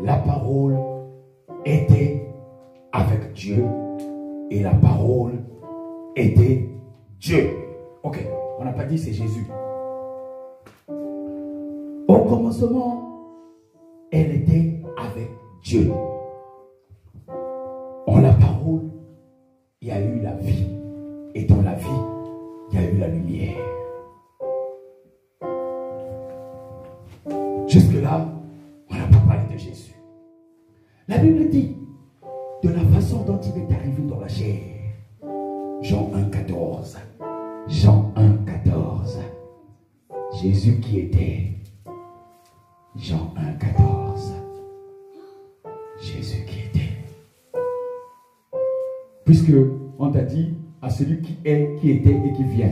La parole était avec Dieu et la parole était Dieu. Ok, on n'a pas dit c'est Jésus. Au commencement, elle était avec Dieu. En la parole, il y a eu la vie. Et dans la vie, il y a eu la lumière. Jusque-là, on n'a pas parlé de Jésus. La Bible dit de la façon dont il est arrivé dans la chair. Jean 1,14. Jean 1,14. Jésus qui était. Jean 1,14. Jésus qui était. Puisque on t'a dit à celui qui est, qui était et qui vient.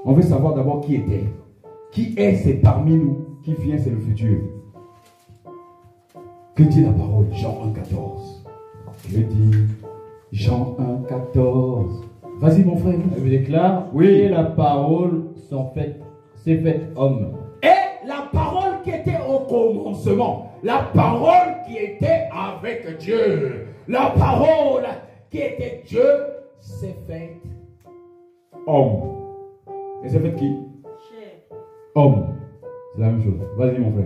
On veut savoir d'abord qui était. Qui est, c'est parmi nous. Qui vient, c'est le futur. Que dit la parole? Jean 1,14. Que dit Jean 1,14? Vas-y mon frère. Elle me déclare, oui. Et la parole s'est faite homme. Et la parole qui était au commencement. La parole qui était avec Dieu. La parole qui était Dieu s'est faite homme. Et c'est fait qui? Homme. C'est la même chose. Vas-y mon frère.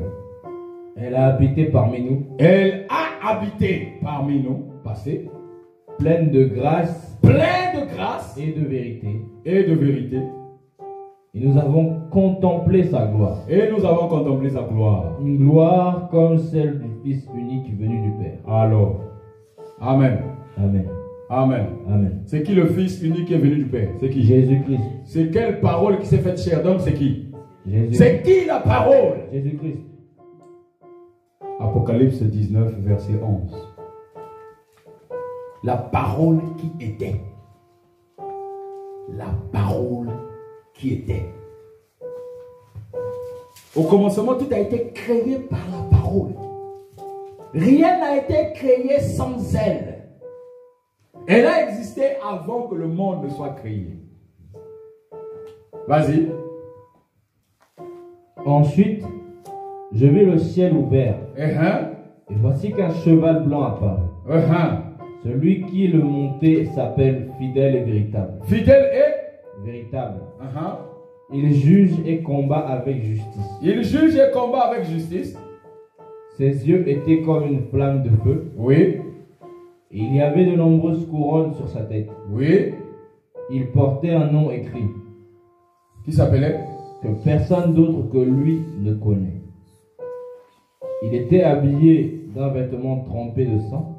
Elle a habité parmi nous. Elle a habité parmi nous. Passé. Pleine de grâce. Pleine de grâce. Et de vérité. Et de vérité. Et nous avons contemplé sa gloire. Et nous avons contemplé sa gloire. Une gloire comme celle du Fils unique venu du Père. Alors. Amen. Amen. Amen. Amen. C'est qui le Fils unique qui est venu du Père? C'est qui? Jésus-Christ. C'est quelle parole qui s'est faite chair? Donc c'est qui? Jésus. C'est qui la parole? Jésus-Christ. Apocalypse 19, verset 11. La parole qui était. La parole qui était. Au commencement, tout a été créé par la parole. Rien n'a été créé sans elle. Elle a existé avant que le monde ne soit créé. Vas-y. Ensuite, je vis le ciel ouvert. Et voici qu'un cheval blanc apparut. Celui qui le montait s'appelle fidèle et véritable. Fidèle et véritable. Il juge et combat avec justice. Il juge et combat avec justice. Ses yeux étaient comme une flamme de feu. Oui. Et il y avait de nombreuses couronnes sur sa tête. Oui. Il portait un nom écrit. Qui s'appelait? Que personne d'autre que lui ne connaît. Il était habillé d'un vêtement trempé de sang.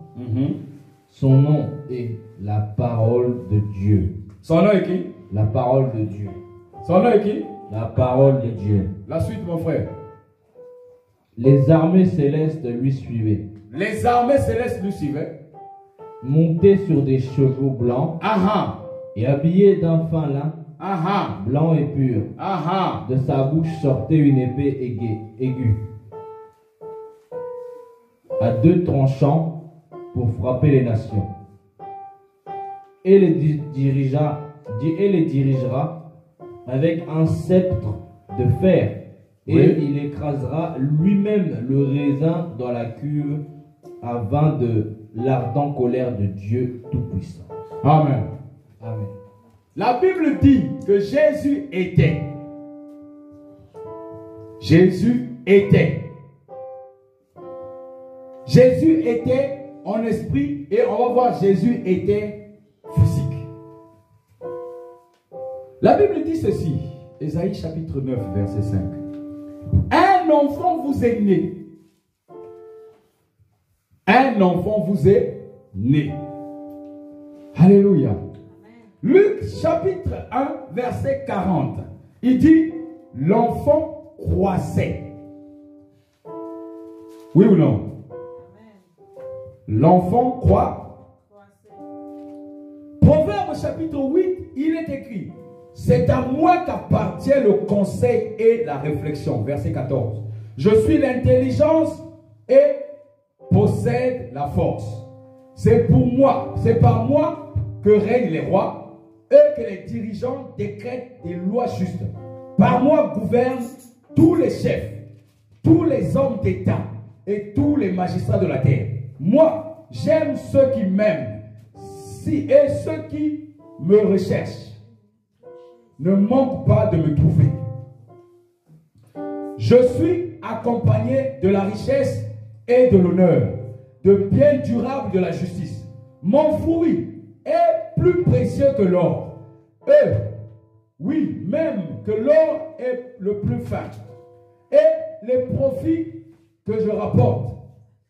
Son nom est la parole de Dieu. Son nom est qui? La parole de Dieu. Son nom est qui? La parole de Dieu. La suite, mon frère. Les armées célestes lui suivaient. Les armées célestes lui suivaient. Montés sur des chevaux blancs. Et habillés d'un fin lin. Blanc et pur. De sa bouche sortait une épée aiguë. À deux tranchants pour frapper les nations. Et les dirigera avec un sceptre de fer. Et il écrasera lui-même le raisin dans la cuve à vin de l'ardente colère de Dieu Tout-Puissant. Amen. Amen. La Bible dit que Jésus était. Jésus était. Jésus était en esprit et on va voir Jésus était physique. La Bible dit ceci, Ésaïe chapitre 9 verset 5. Un enfant vous est né. Un enfant vous est né. Alléluia. Luc chapitre 1 verset 40. Il dit l'enfant croissait. Oui ou non? L'enfant croit. Proverbe chapitre 8, il est écrit: c'est à moi qu'appartient le conseil et la réflexion. Verset 14. Je suis l'intelligence et possède la force. C'est pour moi, c'est par moi que règnent les rois et que les dirigeants décrètent des lois justes. Par moi gouvernent tous les chefs, tous les hommes d'État et tous les magistrats de la terre. Moi, j'aime ceux qui m'aiment et ceux qui me recherchent ne manquent pas de me trouver. Je suis accompagné de la richesse et de l'honneur, de biens durables de la justice. Mon fruit est plus précieux que l'or. Oui, même que l'or est le plus fin. Et les profits que je rapporte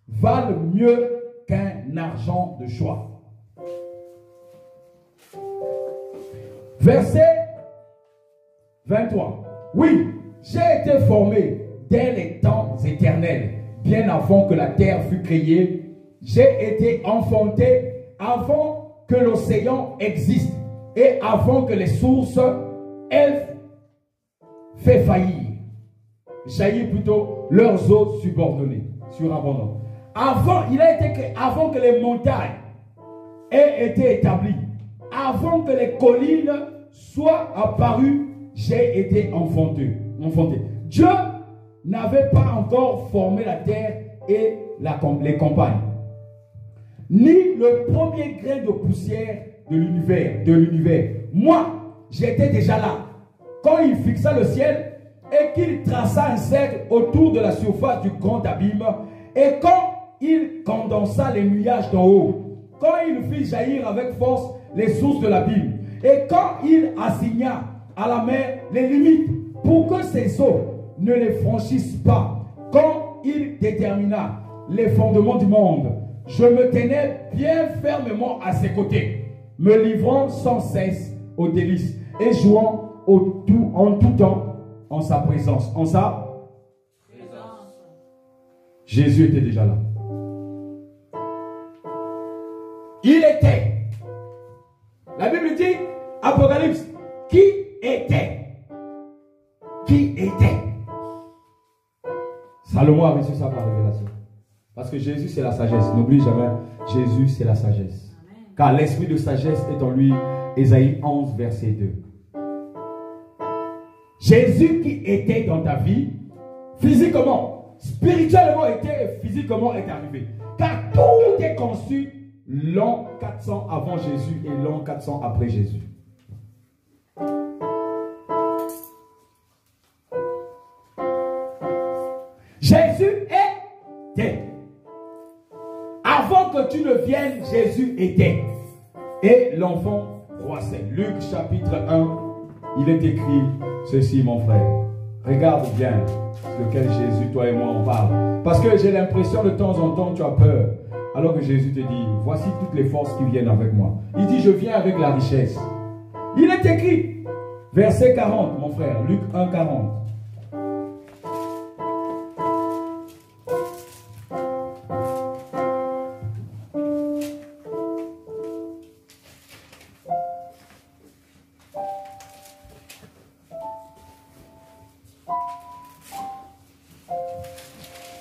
valent mieux qu'un argent de choix. Verset 23. Oui, j'ai été formé dès les temps éternels, bien avant que la terre fût créée. J'ai été enfanté avant que l'océan existe et avant que les sources aient fait faillir. Jaillir plutôt leurs eaux subordonnées, surabondantes. Avant, il a été créé avant que les montagnes aient été établies, avant que les collines soient apparues, j'ai été enfanté. Dieu n'avait pas encore formé la terre et les campagnes, ni le premier grain de poussière de l'univers. Moi, j'étais déjà là quand il fixa le ciel et qu'il traça un cercle autour de la surface du grand abîme, et quand il condensa les nuages d'en haut, quand il fit jaillir avec force les sources de l'abîme, et quand il assigna à la mer les limites pour que ses eaux ne les franchissent pas, quand il détermina les fondements du monde, je me tenais bien fermement à ses côtés, me livrant sans cesse aux délices et jouant en tout temps en sa présence. En sa présence. Jésus était déjà là. Il était. La Bible dit, Apocalypse, qui était? Qui était? Salomon a reçu ça par révélation. Parce que Jésus, c'est la sagesse. N'oublie jamais, Jésus, c'est la sagesse. Amen. Car l'esprit de sagesse est en lui. Ésaïe 11, verset 2. Jésus qui était dans ta vie, physiquement, spirituellement était et physiquement est arrivé. Car tout est conçu l'an 400 avant Jésus et l'an 400 après Jésus. Jésus était. Avant que tu ne viennes, Jésus était. Et l'enfant croissait. Luc chapitre 1, il est écrit ceci, mon frère. Regarde bien lequel Jésus, toi et moi, on parle. Parce que j'ai l'impression de temps en temps, tu as peur. Alors que Jésus te dit, voici toutes les forces qui viennent avec moi. Il dit, je viens avec la richesse. Il est écrit, verset 40, mon frère, Luc 1, 40.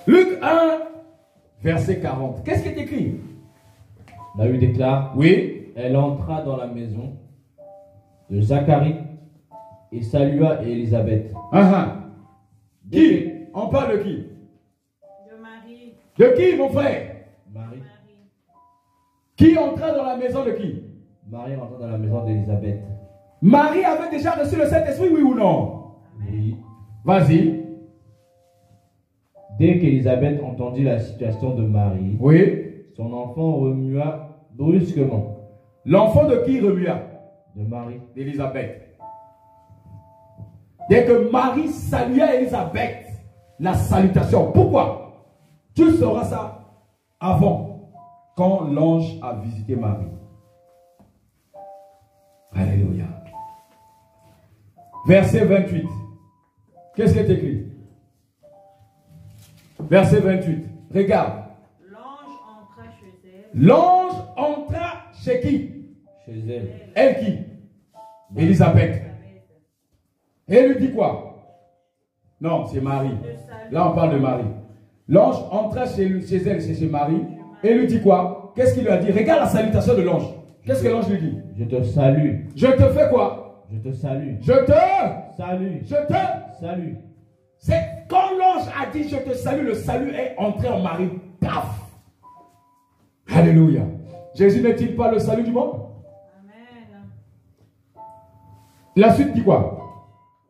Luc 1, verset 40. Qu'est-ce qui est écrit? La Bible déclare, oui. Elle entra dans la maison de Zacharie et salua Élisabeth. Qui? On parle de qui? De Marie. De qui, mon frère? Marie. Qui entra dans la maison de qui? Marie entra dans la maison d'Élisabeth. Marie avait déjà reçu le Saint-Esprit, oui ou non? Oui. Vas-y. Dès qu'Élisabeth entendit la situation de Marie, oui, son enfant remua brusquement. L'enfant de qui remua? De Marie. D'Élisabeth. Dès que Marie salua Élisabeth, la salutation. Pourquoi? Tu sauras ça avant, quand l'ange a visité Marie. Alléluia. Verset 28. Qu'est-ce qui est écrit? Verset 28. Regarde. L'ange entra chez elle. L'ange entra chez qui? Chez elle. Elle qui? Élisabeth. Et elle lui dit quoi? Non, c'est Marie. Là, on parle de Marie. L'ange entra chez elle, chez Marie. Et lui dit quoi? Qu'est-ce qu'il lui a dit? Regarde la salutation de l'ange. Qu'est-ce que l'ange lui dit? Je te salue. Je te fais quoi? Je te salue. Je te salue. Je te salue. C'est quand l'ange a dit je te salue, le salut est entré en Marie. Paf! Alléluia. Jésus n'est-il pas le salut du monde? Amen. La suite dit quoi?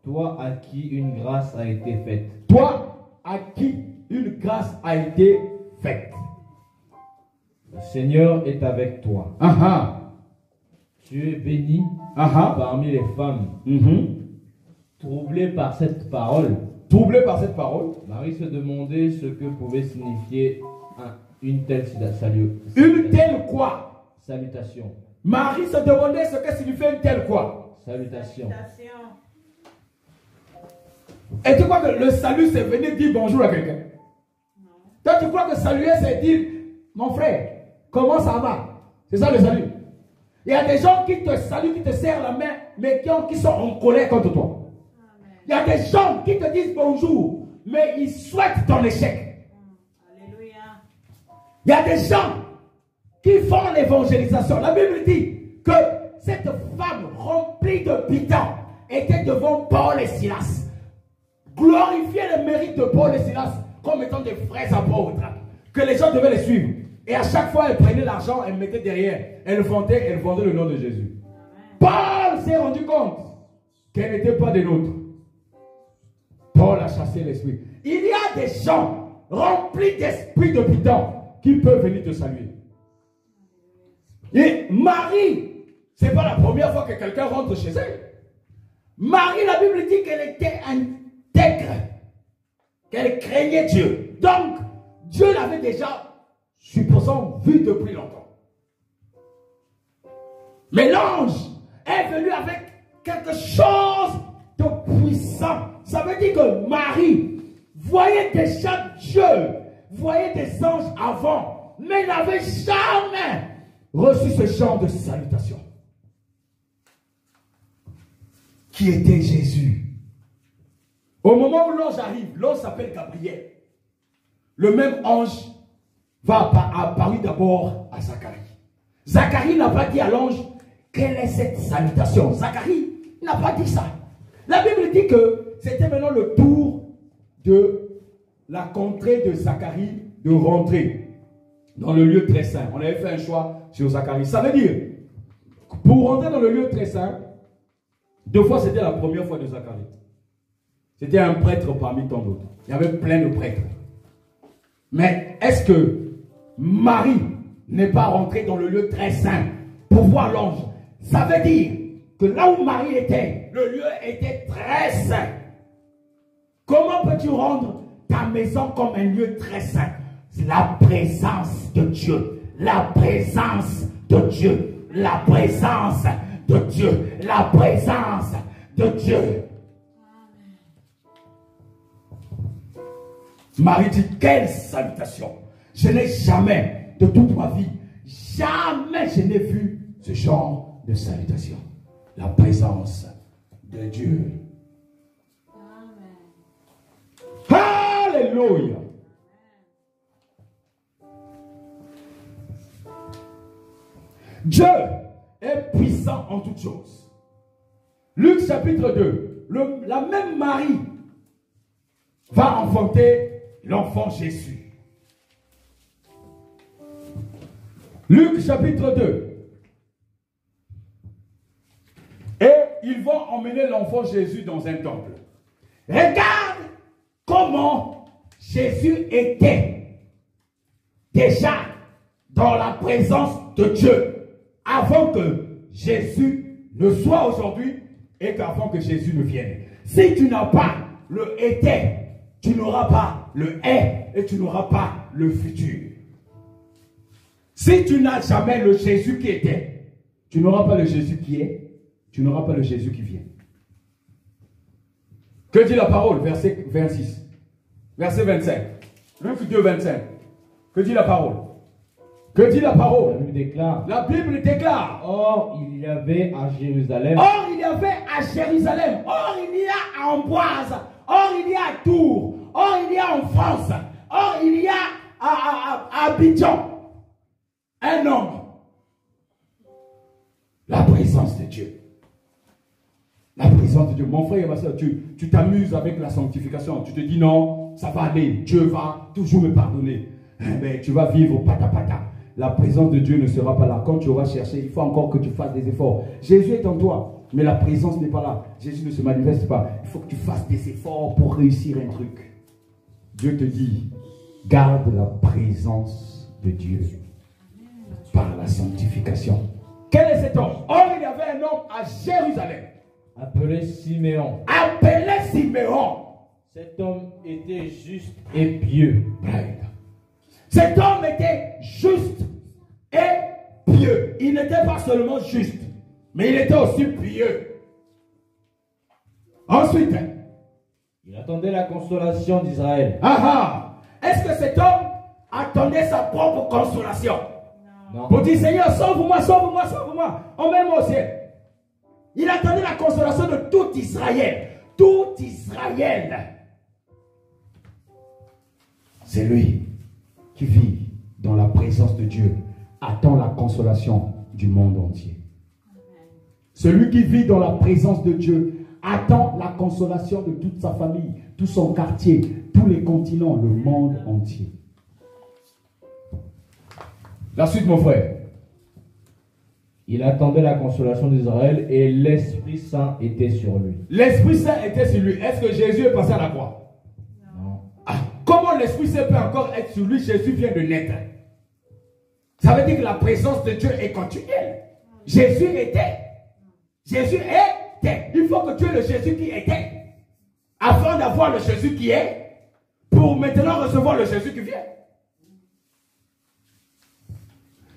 Toi à qui une grâce a été faite. Toi à qui une grâce a été faite. Le Seigneur est avec toi. Tu es bénie parmi les femmes. Troublée par cette parole. Troublée par cette parole. Marie se demandait ce que pouvait signifier une telle salutation. Une telle quoi? Salutation. Marie se demandait ce que signifiait une telle quoi? Salutation. Et tu crois que le salut c'est venir dire bonjour à quelqu'un? Non. Toi tu crois que saluer c'est dire mon frère, comment ça va? C'est ça le salut. Il y a des gens qui te saluent, qui te serrent la main, mais qui sont en colère contre toi. Il y a des gens qui te disent bonjour, mais ils souhaitent ton échec. Alléluia. Il y a des gens qui font l'évangélisation. La Bible dit que cette femme remplie de bidons était devant Paul et Silas. Glorifier le mérite de Paul et Silas comme étant des vrais apôtres. Que les gens devaient les suivre. Et à chaque fois, elle prenait l'argent, elle mettait derrière. Elle vendait le nom de Jésus. Paul s'est rendu compte qu'elle n'était pas des nôtres. Paul a chassé l'esprit. Il y a des gens remplis d'esprit de bidon qui peuvent venir te saluer. Et Marie, ce n'est pas la première fois que quelqu'un rentre chez elle. Marie, la Bible dit qu'elle était intègre, qu'elle craignait Dieu. Donc, Dieu l'avait déjà, supposons, vu depuis longtemps. Mais l'ange est venu avec quelque chose de puissant. Ça veut dire que Marie voyait déjà Dieu, voyait des anges avant, mais n'avait jamais reçu ce genre de salutation. Qui était Jésus. Au moment où l'ange arrive, l'ange s'appelle Gabriel. Le même ange va apparaître d'abord à Zacharie. Zacharie n'a pas dit à l'ange, quelle est cette salutation? Zacharie n'a pas dit ça. La Bible dit que c'était maintenant le tour de la contrée de Zacharie de rentrer dans le lieu très saint. On avait fait un choix sur Zacharie. Ça veut dire, pour rentrer dans le lieu très saint, deux fois c'était la première fois de Zacharie. C'était un prêtre parmi tant d'autres. Il y avait plein de prêtres. Mais est-ce que Marie n'est pas rentrée dans le lieu très saint pour voir l'ange? Ça veut dire que là où Marie était, le lieu était très saint. Comment peux-tu rendre ta maison comme un lieu très saint? C'est la présence de Dieu. La présence de Dieu. La présence de Dieu. La présence de Dieu. Marie dit, quelle salutation! Je n'ai jamais, de toute ma vie, jamais je n'ai vu ce genre de salutation. La présence de Dieu. Amen. Alléluia! Dieu est puissant en toutes choses. Luc chapitre 2, la même Marie va enfanter l'enfant Jésus. Luc chapitre 2. Et ils vont emmener l'enfant Jésus dans un temple. Regarde comment Jésus était déjà dans la présence de Dieu avant que Jésus ne soit aujourd'hui et qu'avant que Jésus ne vienne. Si tu n'as pas le était, tu n'auras pas le est et tu n'auras pas le futur. Si tu n'as jamais le Jésus qui était, tu n'auras pas le Jésus qui est, tu n'auras pas le Jésus qui vient. Que dit la parole? Verset 26. Verset 25. Luc 2, 25. Que dit la parole? Que dit la parole? La Bible déclare. La Bible déclare. Or, il y avait à Jérusalem. Or, il y avait à Jérusalem. Or, il y a à Amboise. Or, il y a à Tours. Or, il y a en France. Or, il y a à Abidjan. Un homme. La présence de Dieu. La présence de Dieu. Mon frère et ma soeur, tu t'amuses avec la sanctification. Tu te dis non, ça va aller. Dieu va toujours me pardonner. Mais tu vas vivre pata. La présence de Dieu ne sera pas là. Quand tu auras cherché, il faut encore que tu fasses des efforts. Jésus est en toi, mais la présence n'est pas là. Jésus ne se manifeste pas. Il faut que tu fasses des efforts pour réussir un truc. Dieu te dit, garde la présence de Dieu par la sanctification. Quel est cet homme? Or, il y avait un homme à Jérusalem. Appelé Siméon. Appelé Siméon. Cet homme était juste et pieux. Cet homme était juste et pieux. Il n'était pas seulement juste, mais il était aussi pieux. Ensuite, il attendait la consolation d'Israël. Est-ce que cet homme attendait sa propre consolation? Non. Pour dire, Seigneur, sauve-moi, sauve-moi, sauve-moi. Emmène-moi au ciel. Il attendait la consolation de tout Israël. Tout Israël. C'est lui qui vit dans la présence de Dieu, attend la consolation du monde entier. Celui qui vit dans la présence de Dieu attend la consolation de toute sa famille, tout son quartier, tous les continents, le monde entier. La suite, mon frère. Il attendait la consolation d'Israël et l'Esprit Saint était sur lui. L'Esprit Saint était sur lui. Est-ce que Jésus est passé à la croix? Non. Comment l'Esprit Saint peut encore être sur lui? Jésus vient de naître. Ça veut dire que la présence de Dieu est continuelle. Jésus était. Jésus était. Il faut que tu aies le Jésus qui était. Afin d'avoir le Jésus qui est, pour maintenant recevoir le Jésus qui vient.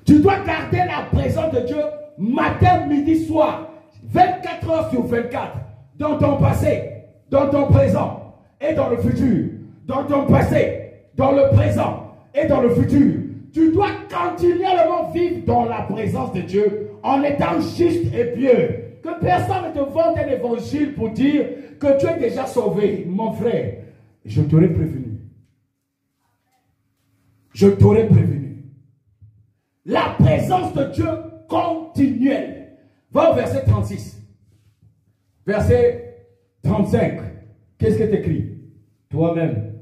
Tu dois garder la présence de Dieu matin, midi, soir. 24 heures sur 24. Dans ton passé, dans ton présent et dans le futur. Dans ton passé, dans le présent et dans le futur. Tu dois continuellement vivre dans la présence de Dieu en étant juste et pieux. Que personne ne te vende un évangile pour dire que tu es déjà sauvé. Mon frère, je t'aurais prévenu. Je t'aurais prévenu. La présence de Dieu continuelle. Va au verset 36. Verset 35. Qu'est-ce que tu écris? Toi-même,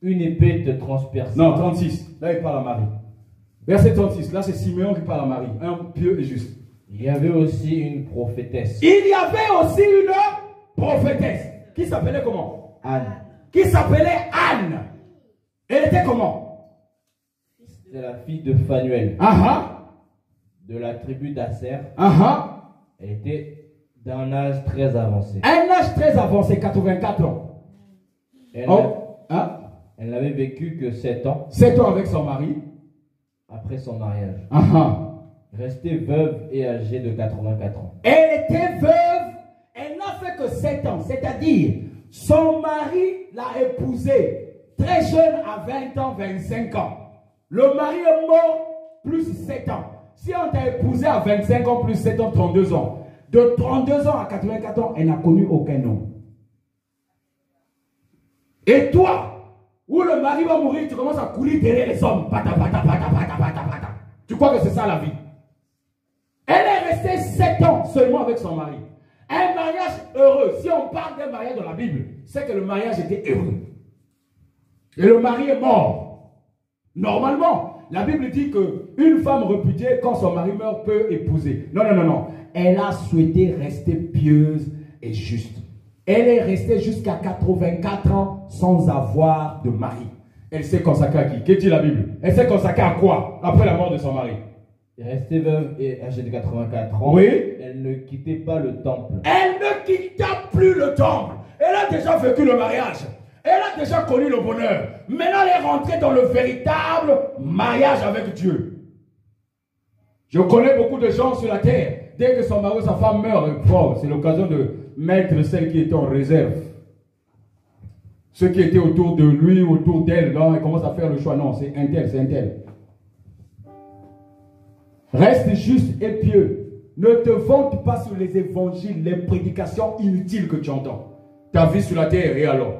une épée te transperce. Non, 36. Là, il parle à Marie. Verset 36. Là, c'est Siméon qui parle à Marie. Un pieux et juste. Il y avait aussi une prophétesse. Il y avait aussi une prophétesse. Qui s'appelait comment? Anne. Qui s'appelait Anne. Elle était comment? C'est la fille de Phanuel. De la tribu d'Asser. Elle était d'un âge très avancé. Un âge très avancé, 84 ans. Elle n'avait vécu que 7 ans. 7 ans avec son mari. Après son mariage. Restée veuve et âgée de 84 ans. Elle était veuve. Elle n'a fait que 7 ans. C'est-à-dire, son mari l'a épousée très jeune à 20 ans, 25 ans. Le mari est mort plus 7 ans. Si on t'a épousé à 25 ans plus 7 ans, 32 ans. De 32 ans à 84 ans, elle n'a connu aucun homme. Et toi, où le mari va mourir, tu commences à courir derrière les hommes. Pata, pata, pata, pata, pata, pata. Tu crois que c'est ça la vie? Elle est restée 7 ans seulement avec son mari. Un mariage heureux. Si on parle d'un mariage dans la Bible, c'est que le mariage était heureux. Et le mari est mort. Normalement, la Bible dit qu'une femme répudiée, quand son mari meurt, peut épouser. Non, non, non, non. Elle a souhaité rester pieuse et juste. Elle est restée jusqu'à 84 ans sans avoir de mari. Elle s'est consacrée à qui? Qu'est-ce que dit la Bible? Elle s'est consacrée à quoi après la mort de son mari? Restée veuve et âgée de 84 ans. Oui. Elle ne quittait pas le temple. Elle ne quitta plus le temple. Elle a déjà vécu le mariage. Elle a déjà connu le bonheur. Maintenant, elle est rentrée dans le véritable mariage avec Dieu. Je connais beaucoup de gens sur la terre. Dès que son mari ou sa femme meurt, c'est l'occasion de mettre celle qui était en réserve. Ceux qui étaient autour de lui, autour d'elle, là, ils commencent à faire le choix. Non, c'est un tel, c'est un tel. Reste juste et pieux. Ne te vante pas sur les évangiles, les prédications inutiles que tu entends. Ta vie sur la terre, et alors?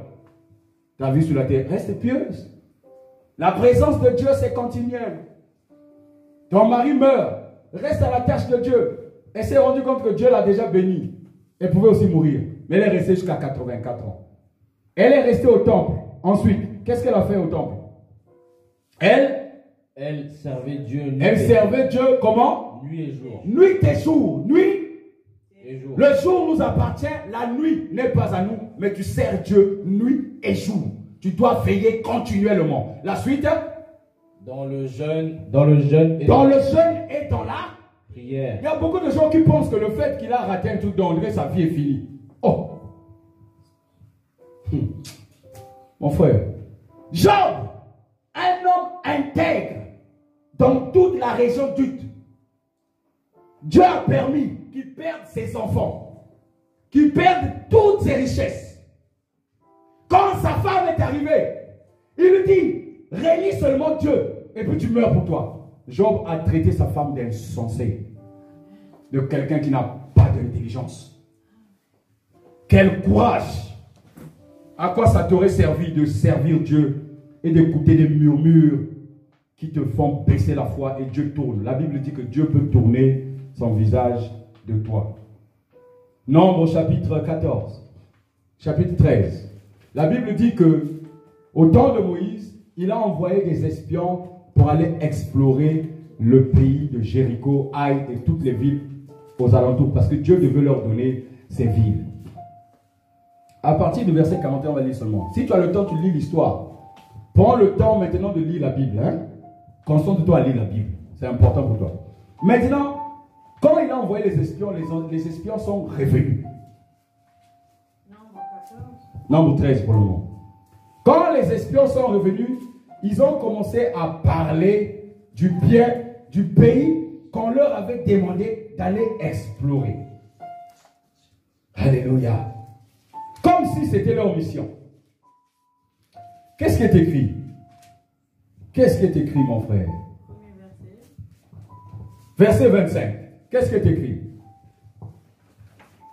Ta vie sur la terre, reste pieuse. La présence de Dieu, c'est continuel. Ton mari meurt, reste à la tâche de Dieu. Elle s'est rendue compte que Dieu l'a déjà bénie. Elle pouvait aussi mourir. Mais elle est restée jusqu'à 84 ans. Elle est restée au temple. Ensuite, qu'est-ce qu'elle a fait au temple? Elle servait Dieu. Elle servait Dieu comment? Nuit et jour. Nuit et jour. Nuit et jour. Le jour nous appartient. La nuit n'est pas à nous. Mais tu sers Dieu nuit et jour. Tu dois veiller continuellement. La suite? Dans le jeûne et dans la prière. Il y a beaucoup de gens qui pensent que le fait qu'il a raté un truc d'André, sa vie est finie. Oh! Mon frère. Job, un homme intègre dans toute la région d'Uth. Dieu a permis qu'il perde ses enfants, qu'il perde toutes ses richesses. Quand sa femme est arrivée, il lui dit, relie seulement Dieu, et puis tu meurs pour toi. Job a traité sa femme d'insensé, de quelqu'un qui n'a pas d'intelligence. Quel courage! À quoi ça t'aurait servi de servir Dieu et d'écouter des murmures qui te font baisser la foi et Dieu tourne? La Bible dit que Dieu peut tourner son visage de toi. Nombre chapitre 14, chapitre 13. La Bible dit que au temps de Moïse, il a envoyé des espions pour aller explorer le pays de Jéricho, Haï et toutes les villes aux alentours, parce que Dieu devait leur donner ces villes. À partir du verset 41, on va lire seulement. Si tu as le temps, tu lis l'histoire. Prends le temps maintenant de lire la Bible. Concentre-toi à lire la Bible. C'est important pour toi. Maintenant, quand il a envoyé les espions sont revenus. Nombre 13 pour le moment. Quand les espions sont revenus, ils ont commencé à parler du bien du pays qu'on leur avait demandé d'aller explorer. Alléluia. Comme si c'était leur mission. Qu'est-ce qui est écrit? Qu'est-ce qui est écrit, mon frère? Verset 25. Qu'est-ce qui est écrit?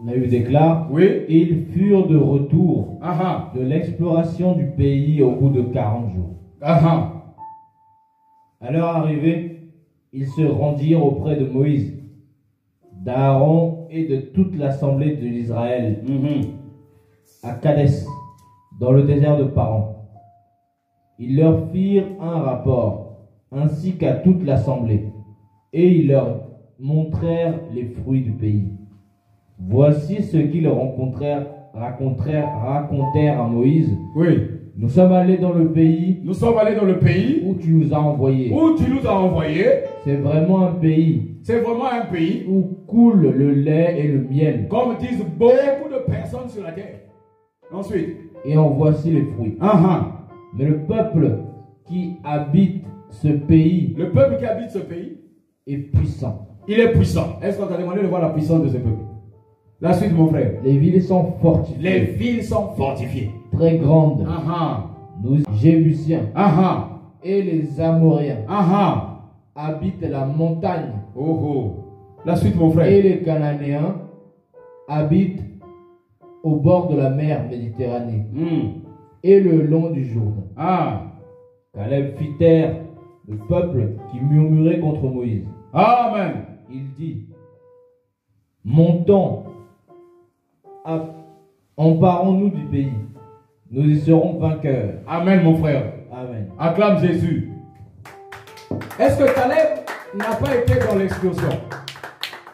La Bible déclare, Oui. ils furent de retour Ah de l'exploration du pays au bout de 40 jours. ah. À leur arrivée, ils se rendirent auprès de Moïse, d'Aaron et de toute l'assemblée de l'Israël à Kadès, dans le désert de Paran. Ils leur firent un rapport, ainsi qu'à toute l'assemblée, et ils leur montrèrent les fruits du pays. Voici ce qu'ils racontèrent à Moïse. Oui. Nous sommes allés dans le pays Nous sommes allés dans le pays où tu nous as envoyés. où tu nous as envoyés. C'est vraiment un pays C'est vraiment un pays, où coule le lait et le miel. comme disent beaucoup de personnes sur la terre. Ensuite. Et en voici les fruits. Mais le peuple qui habite ce pays Le peuple qui habite ce pays, est puissant. il est puissant. Est-ce qu'on t'a demandé de voir la puissance de ce peuple? La suite, mon frère. Les villes sont fortifiées. Les villes sont fortifiées. Très grandes. Nous, Jébusiens et les Amoréens habitent la montagne. La suite, mon frère. Et les Cananéens habitent au bord de la mer Méditerranée et le long du Jourdain. Caleb fit taire le peuple qui murmurait contre Moïse. Amen. Il dit, montons, emparons-nous du pays, nous y serons vainqueurs. Amen, mon frère. Amen. Acclame Jésus. Est-ce que Caleb n'a pas été dans l'explosion?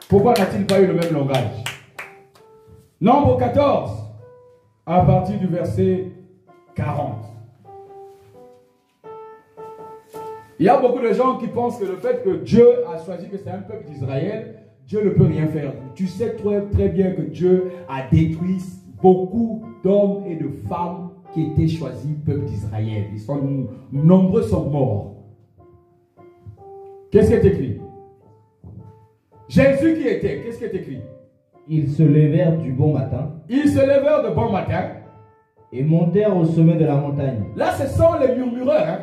Pourquoi n'a-t-il pas eu le même langage? Nombre 14, à partir du verset 40. Il y a beaucoup de gens qui pensent que le fait que Dieu a choisi que c'est un peuple d'Israël, Dieu ne peut rien faire. Tu sais très bien que Dieu a détruit beaucoup d'hommes et de femmes qui étaient choisis peuple d'Israël. Nombreux sont morts. Qu'est-ce qui est écrit? Jésus qui était, qu'est-ce qui est écrit? Ils se levèrent du bon matin. Ils se levèrent de bon matin. Et montèrent au sommet de la montagne. Là, ce sont les murmureurs. Hein?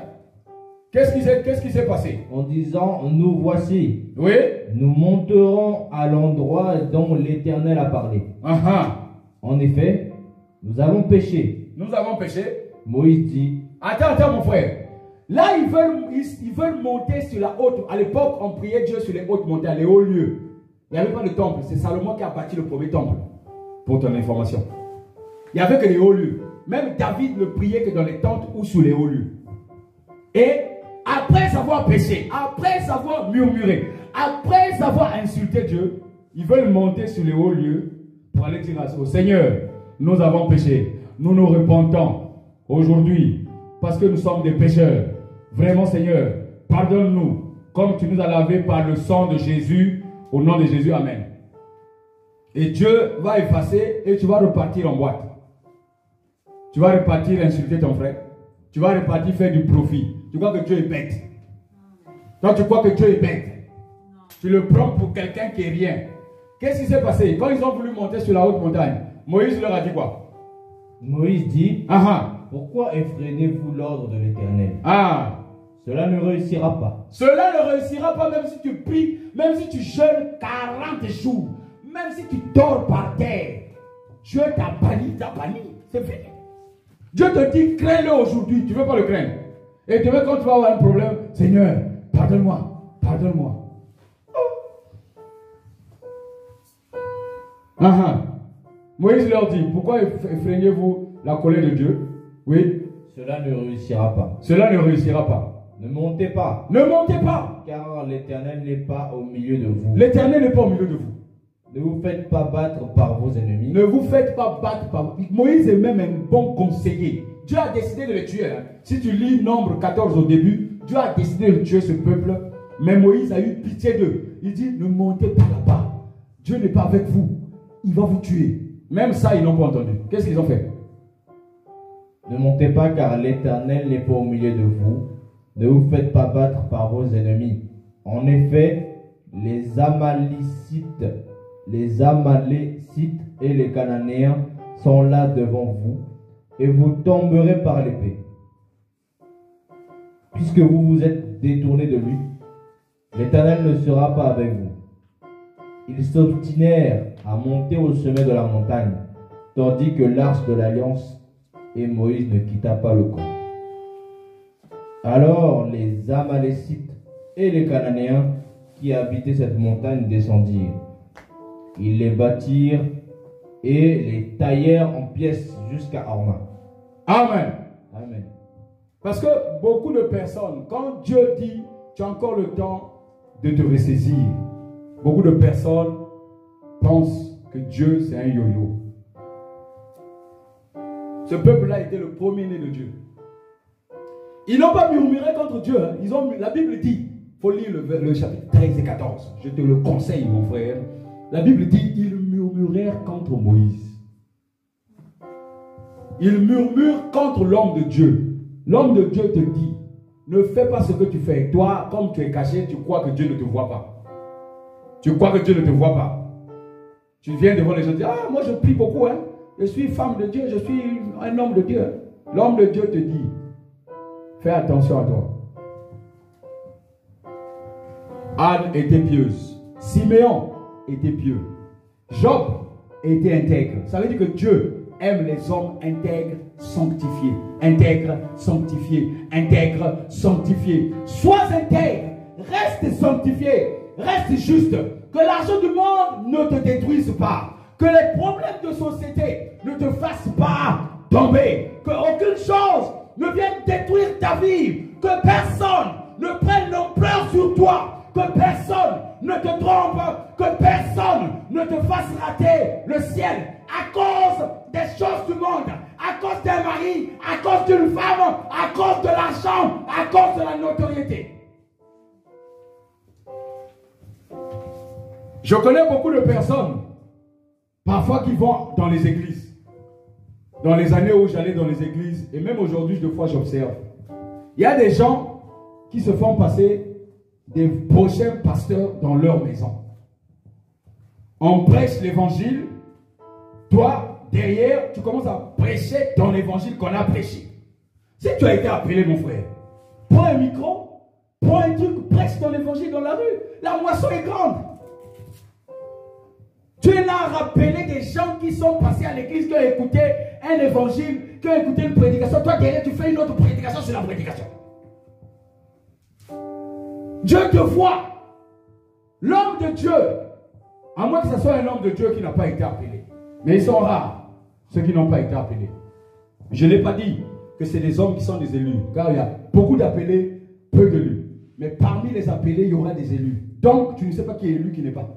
Qu'est-ce qui s'est passé? En disant, nous voici. Oui. Nous monterons à l'endroit dont l'Éternel a parlé. En effet, nous avons péché. Nous avons péché. Moïse dit. Attends, mon frère. Là, ils veulent monter sur la haute. À l'époque, on priait Dieu sur les hautes montagnes, les hauts lieux. Il n'y avait pas de temple. C'est Salomon qui a bâti le premier temple. Pour ton information. Il n'y avait que les hauts lieux. Même David ne priait que dans les tentes ou sous les hauts lieux. Et après avoir péché, après avoir murmuré, après avoir insulté Dieu, ils veulent monter sur les hauts lieux pour aller dire au Seigneur, nous avons péché, nous nous repentons aujourd'hui parce que nous sommes des pécheurs. Vraiment Seigneur, pardonne-nous comme tu nous as lavés par le sang de Jésus, au nom de Jésus, Amen. Et Dieu va effacer et tu vas repartir en boîte. Tu vas repartir insulter ton frère. Tu vas repartir faire du profit. Tu crois que Dieu est bête. Toi, tu crois que Dieu est bête. Tu le prends pour quelqu'un qui est rien. Qu'est-ce qui s'est passé? Quand ils ont voulu monter sur la haute montagne, Moïse leur a dit quoi? Moïse dit, pourquoi effrénez-vous l'ordre de l'Éternel? Cela ne réussira pas. Cela ne réussira pas même si tu pries, même si tu jeûnes 40 jours, même si tu dors par terre. Dieu t'a banni, c'est fini. Dieu te dit, crains-le aujourd'hui. Tu ne veux pas le craindre. Et demain, quand tu vas avoir un problème, Seigneur, pardonne-moi, pardonne-moi. Moïse leur dit, pourquoi effrayez-vous la colère de Dieu? Oui. Cela ne réussira pas. Cela ne réussira pas. Ne montez pas. Ne montez pas. Car l'Éternel n'est pas au milieu de vous. L'Éternel n'est pas au milieu de vous. Ne vous faites pas battre par vos ennemis. Ne vous faites pas battre par... Moïse est même un bon conseiller. Dieu a décidé de le tuer. Si tu lis Nombre 14 au début, Dieu a décidé de tuer ce peuple. Mais Moïse a eu pitié d'eux. Il dit, ne montez pas là-bas. Dieu n'est pas avec vous. Il va vous tuer. Même ça, ils n'ont pas entendu. Qu'est-ce qu'ils ont fait? Ne montez pas car l'Éternel n'est pas au milieu de vous. Ne vous faites pas battre par vos ennemis. En effet, les Amalécites et les Cananéens sont là devant vous, et vous tomberez par l'épée. Puisque vous vous êtes détournés de lui, l'Éternel ne sera pas avec vous. Ils s'obstinèrent à monter au sommet de la montagne, tandis que l'arche de l'alliance et Moïse ne quitta pas le camp. Alors les Amalécites et les Cananéens qui habitaient cette montagne descendirent. Ils les bâtirent et les taillèrent en pièces jusqu'à Horma. Amen. Amen. Parce que beaucoup de personnes, quand Dieu dit, tu as encore le temps de te ressaisir, beaucoup de personnes pensent que Dieu c'est un yo-yo. Ce peuple-là était le premier-né de Dieu. Ils n'ont pas murmuré contre Dieu. Hein. La Bible dit, il faut lire le chapitre 13 et 14. Je te le conseille, mon frère. La Bible dit, ils murmurèrent contre Moïse. Ils murmurent contre l'homme de Dieu. L'homme de Dieu te dit, ne fais pas ce que tu fais. Toi, comme tu es caché, tu crois que Dieu ne te voit pas. Tu crois que Dieu ne te voit pas. Tu viens devant les gens et dis, ah, moi je prie beaucoup. Hein. Je suis femme de Dieu, je suis un homme de Dieu. L'homme de Dieu te dit, fais attention à toi. Anne était pieuse. Siméon était pieux. Job était intègre. Ça veut dire que Dieu aime les hommes intègres, sanctifiés. Intègres, sanctifiés. Intègres, sanctifiés. Sois intègre. Reste sanctifié. Reste juste. Que l'argent du monde ne te détruise pas. Que les problèmes de société ne te fassent pas tomber. Que aucune chose ne vienne détruire ta vie. Que personne ne prenne l'ampleur sur toi. Que personne ne te trompe. Que personne ne te fasse rater le ciel à cause des choses du monde, à cause d'un mari, à cause d'une femme, à cause de l'argent, à cause de la notoriété. Je connais beaucoup de personnes, parfois qui vont dans les églises. Dans les années où j'allais dans les églises, et même aujourd'hui, des fois j'observe. Il y a des gens qui se font passer des prochains pasteurs dans leur maison. On prêche l'évangile. Toi, derrière, tu commences à prêcher dans l'évangile qu'on a prêché. Si tu as été appelé, mon frère, prends un micro, prends un truc, prêche dans l'évangile dans la rue. La moisson est grande. Tu es là à rappeler des gens qui sont passés à l'église, qui ont écouté un évangile, qui ont écouté une prédication. Toi, derrière, tu fais une autre prédication sur la prédication. Dieu te voit. L'homme de Dieu, à moins que ce soit un homme de Dieu qui n'a pas été appelé. Mais ils sont rares, ceux qui n'ont pas été appelés. Je n'ai pas dit que c'est des hommes qui sont des élus, car il y a beaucoup d'appelés, peu d'élus. Mais parmi les appelés, il y aura des élus. Donc, tu ne sais pas qui est élu, qui n'est pas.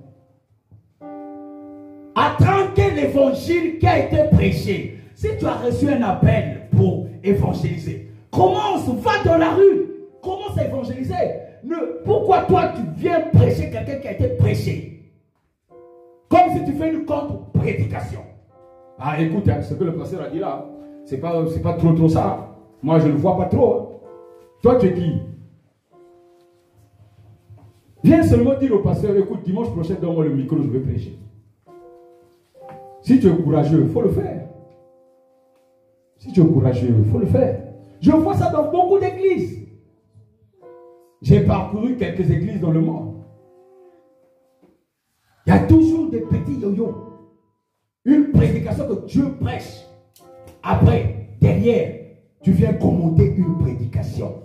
À tranquer l'évangile qui a été prêché. Si tu as reçu un appel pour évangéliser, commence, va dans la rue, commence à évangéliser. Pourquoi toi tu viens prêcher quelqu'un qui a été prêché? Comme si tu fais une contre-prédication. Ah écoute, hein, ce que le pasteur a dit là, c'est pas trop ça. Moi je ne le vois pas trop. Hein. Toi tu es qui? Viens seulement dire au pasteur, écoute, dimanche prochain, donne-moi le micro, je vais prêcher. Si tu es courageux, il faut le faire. Si tu es courageux, il faut le faire. Je vois ça dans beaucoup d'églises. J'ai parcouru quelques églises dans le monde. Il y a toujours des petits yo-yo. Une prédication que Dieu prêche. Après, derrière, tu viens commenter une prédication.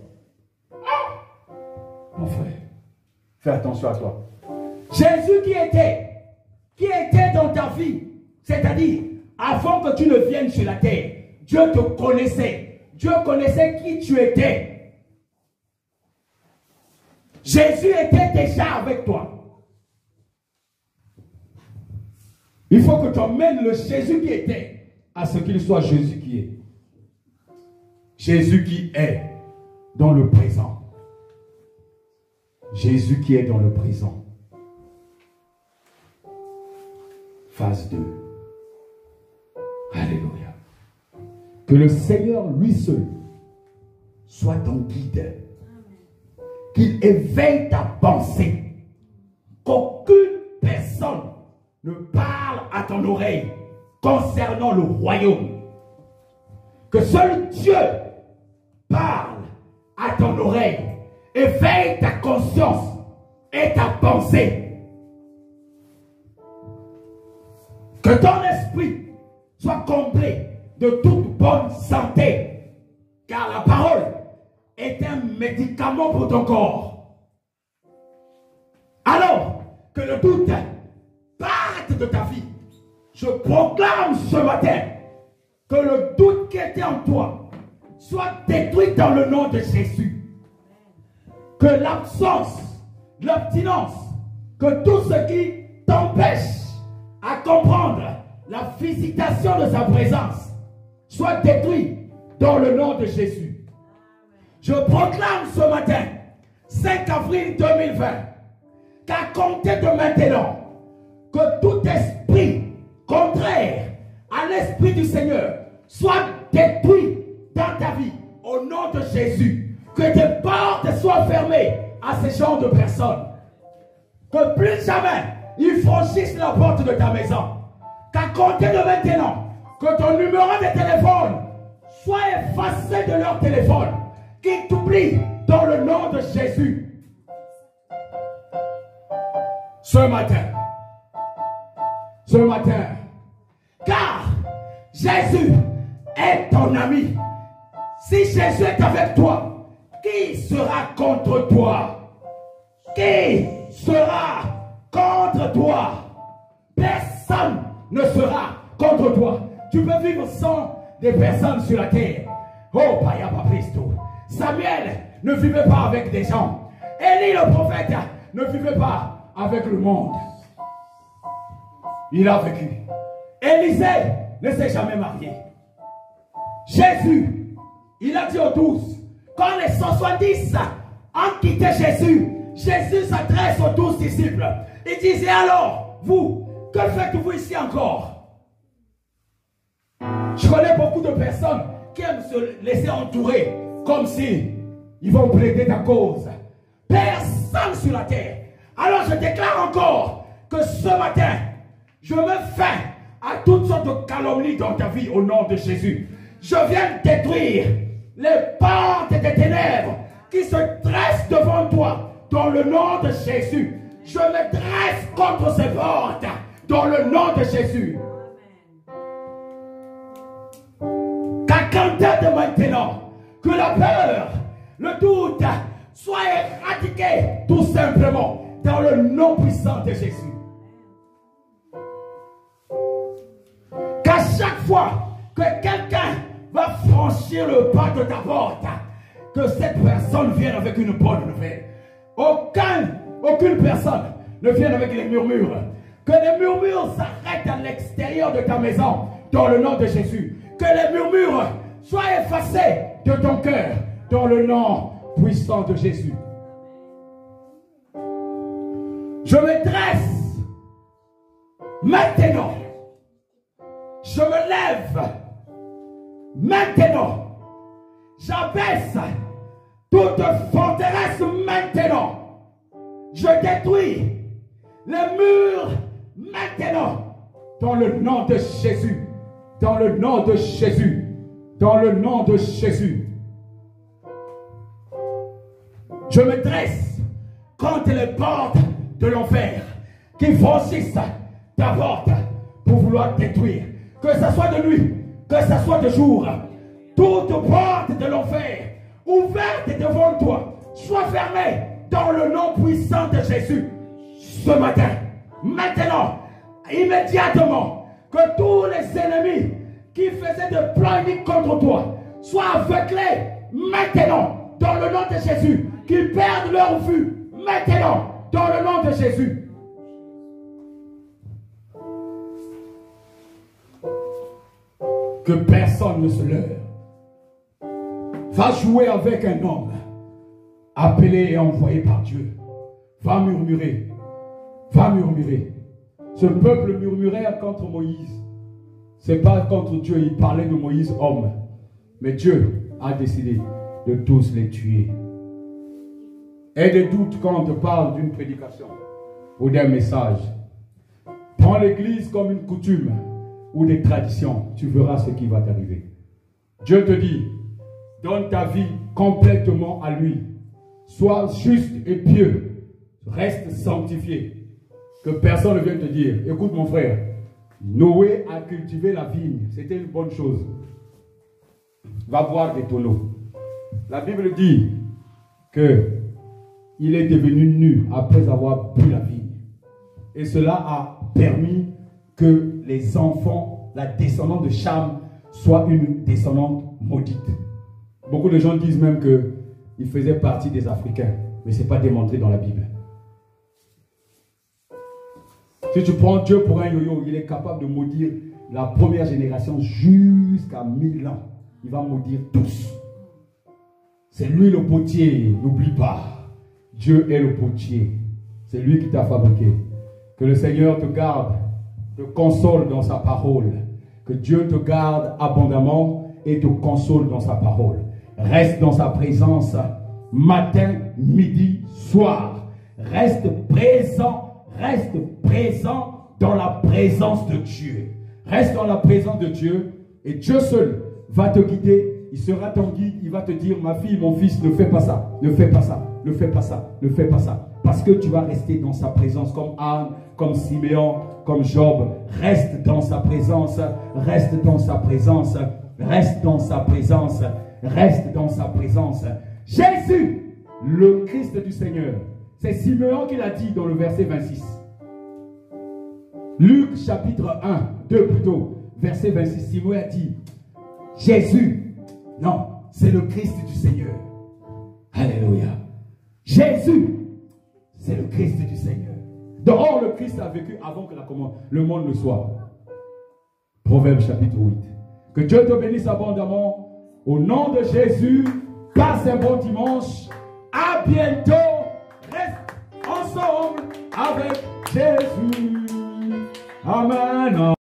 Ah! Mon frère, fais attention à toi. Jésus qui était dans ta vie, c'est-à-dire, avant que tu ne viennes sur la terre, Dieu te connaissait. Dieu connaissait qui tu étais. Jésus était déjà avec toi. Il faut que tu emmènes le Jésus qui était à ce qu'il soit Jésus qui est. Jésus qui est dans le présent. Jésus qui est dans le présent. Phase 2. Alléluia. Que le Seigneur lui seul soit ton guide. Qu'il éveille ta pensée. Qu'aucune personne ne parle à ton oreille concernant le royaume. Que seul Dieu parle à ton oreille. Éveille ta conscience. et ta pensée. Que ton esprit soit complet de toute bonne santé, car la parole est un médicament pour ton corps. Alors que le doute parte de ta vie, je proclame ce matin que le doute qui était en toi soit détruit dans le nom de Jésus. Que l'absence, l'obstinence, que tout ce qui t'empêche à comprendre la visitation de sa présence soit détruit dans le nom de Jésus. Je proclame ce matin, 5 avril 2020, qu'à compter de maintenant, que tout esprit contraire à l'esprit du Seigneur soit détruit dans ta vie au nom de Jésus. Que tes portes soient fermées à ces genres de personnes. Que plus jamais ils franchissent la porte de ta maison. Qu'à compter de maintenant, que ton numéro de téléphone soit effacé de leur téléphone. Qu'ils t'oublient dans le nom de Jésus. Ce matin, car Jésus est ton ami. Si Jésus est avec toi, qui sera contre toi? Qui sera contre toi? Personne ne sera contre toi. Tu peux vivre sans des personnes sur la terre. Oh, Paya Papisto. Samuel ne vivait pas avec des gens. Élie le prophète ne vivait pas avec le monde. Il a vécu. Élisée ne s'est jamais marié. Jésus, il a dit aux 12, quand les 170 ont quitté Jésus, Jésus s'adresse aux 12 disciples. Il disait alors, vous, que faites-vous ici encore? Je connais beaucoup de personnes qui aiment se laisser entourer comme si ils vont plaider ta cause. Personne sur la terre. Alors je déclare encore que ce matin, je me fais à toutes sortes de calomnies dans ta vie au nom de Jésus. Je viens détruire les portes des ténèbres qui se dressent devant toi dans le nom de Jésus. Je me dresse contre ces portes dans le nom de Jésus. Qu'à compter de maintenant, que la peur, le doute soit éradiqué tout simplement dans le nom puissant de Jésus. Qu'à chaque fois que quelqu'un va franchir le pas de ta porte, que cette personne vienne avec une bonne nouvelle. Aucune personne ne vienne avec les murmures. Que les murmures s'arrêtent à l'extérieur de ta maison dans le nom de Jésus. Que les murmures soient effacés de ton cœur dans le nom puissant de Jésus. Je me dresse maintenant. Je me lève maintenant. J'abaisse toute forteresse maintenant. Je détruis les murs maintenant. Dans le nom de Jésus. Dans le nom de Jésus. Dans le nom de Jésus. Je me dresse contre les portes de l'enfer qui franchissent ta porte pour vouloir détruire. Que ce soit de nuit, que ce soit de jour, toute porte de l'enfer ouverte devant toi soit fermée dans le nom puissant de Jésus. Ce matin, maintenant, immédiatement, que tous les ennemis qui faisaient des plans contre toi soient aveuglés maintenant dans le nom de Jésus, qu'ils perdent leur vue maintenant dans le nom de Jésus. Que personne ne se leurre. Va jouer avec un homme appelé et envoyé par Dieu. Va murmurer. Va murmurer. Ce peuple murmurait contre Moïse. Ce n'est pas contre Dieu. Il parlait de Moïse homme. Mais Dieu a décidé de tous les tuer. Et des doutes quand on te parle d'une prédication ou d'un message. Prends l'église comme une coutume ou des traditions. Tu verras ce qui va t'arriver. Dieu te dit, donne ta vie complètement à lui. Sois juste et pieux. Reste sanctifié. Que personne ne vienne te dire, écoute mon frère, Noé a cultivé la vigne, c'était une bonne chose. Va boire des tonneaux. La Bible dit que il est devenu nu après avoir bu la vigne. Et cela a permis que les enfants, la descendante de Cham, soit une descendante maudite. Beaucoup de gens disent même qu'il faisait partie des Africains, mais ce n'est pas démontré dans la Bible. Si tu prends Dieu pour un yo-yo, il est capable de maudire la première génération jusqu'à 1000 ans. Il va maudire tous. C'est lui le potier, n'oublie pas. Dieu est le potier. C'est lui qui t'a fabriqué. Que le Seigneur te garde, te console dans sa parole. Que Dieu te garde abondamment et te console dans sa parole. Reste dans sa présence matin, midi, soir. Reste présent dans la présence de Dieu. Reste dans la présence de Dieu et Dieu seul va te guider. Il sera ton guide, il va te dire, ma fille, mon fils, ne fais pas ça, ne fais pas ça, ne fais pas ça, ne fais pas ça. Parce que tu vas rester dans sa présence comme Anne, comme Siméon, comme Job. Reste dans sa présence, reste dans sa présence, reste dans sa présence, reste dans sa présence. Jésus, le Christ du Seigneur. C'est Siméon qui l'a dit dans le verset 26. Luc chapitre 1, 2 plutôt, verset 26. Siméon a dit, Jésus, non, c'est le Christ du Seigneur. Alléluia. Jésus, c'est le Christ du Seigneur. Dehors, le Christ a vécu avant que le monde ne soit. Proverbe chapitre 8. Que Dieu te bénisse abondamment. Au nom de Jésus, passe un bon dimanche. À bientôt. Reste ensemble avec Jésus. Amen.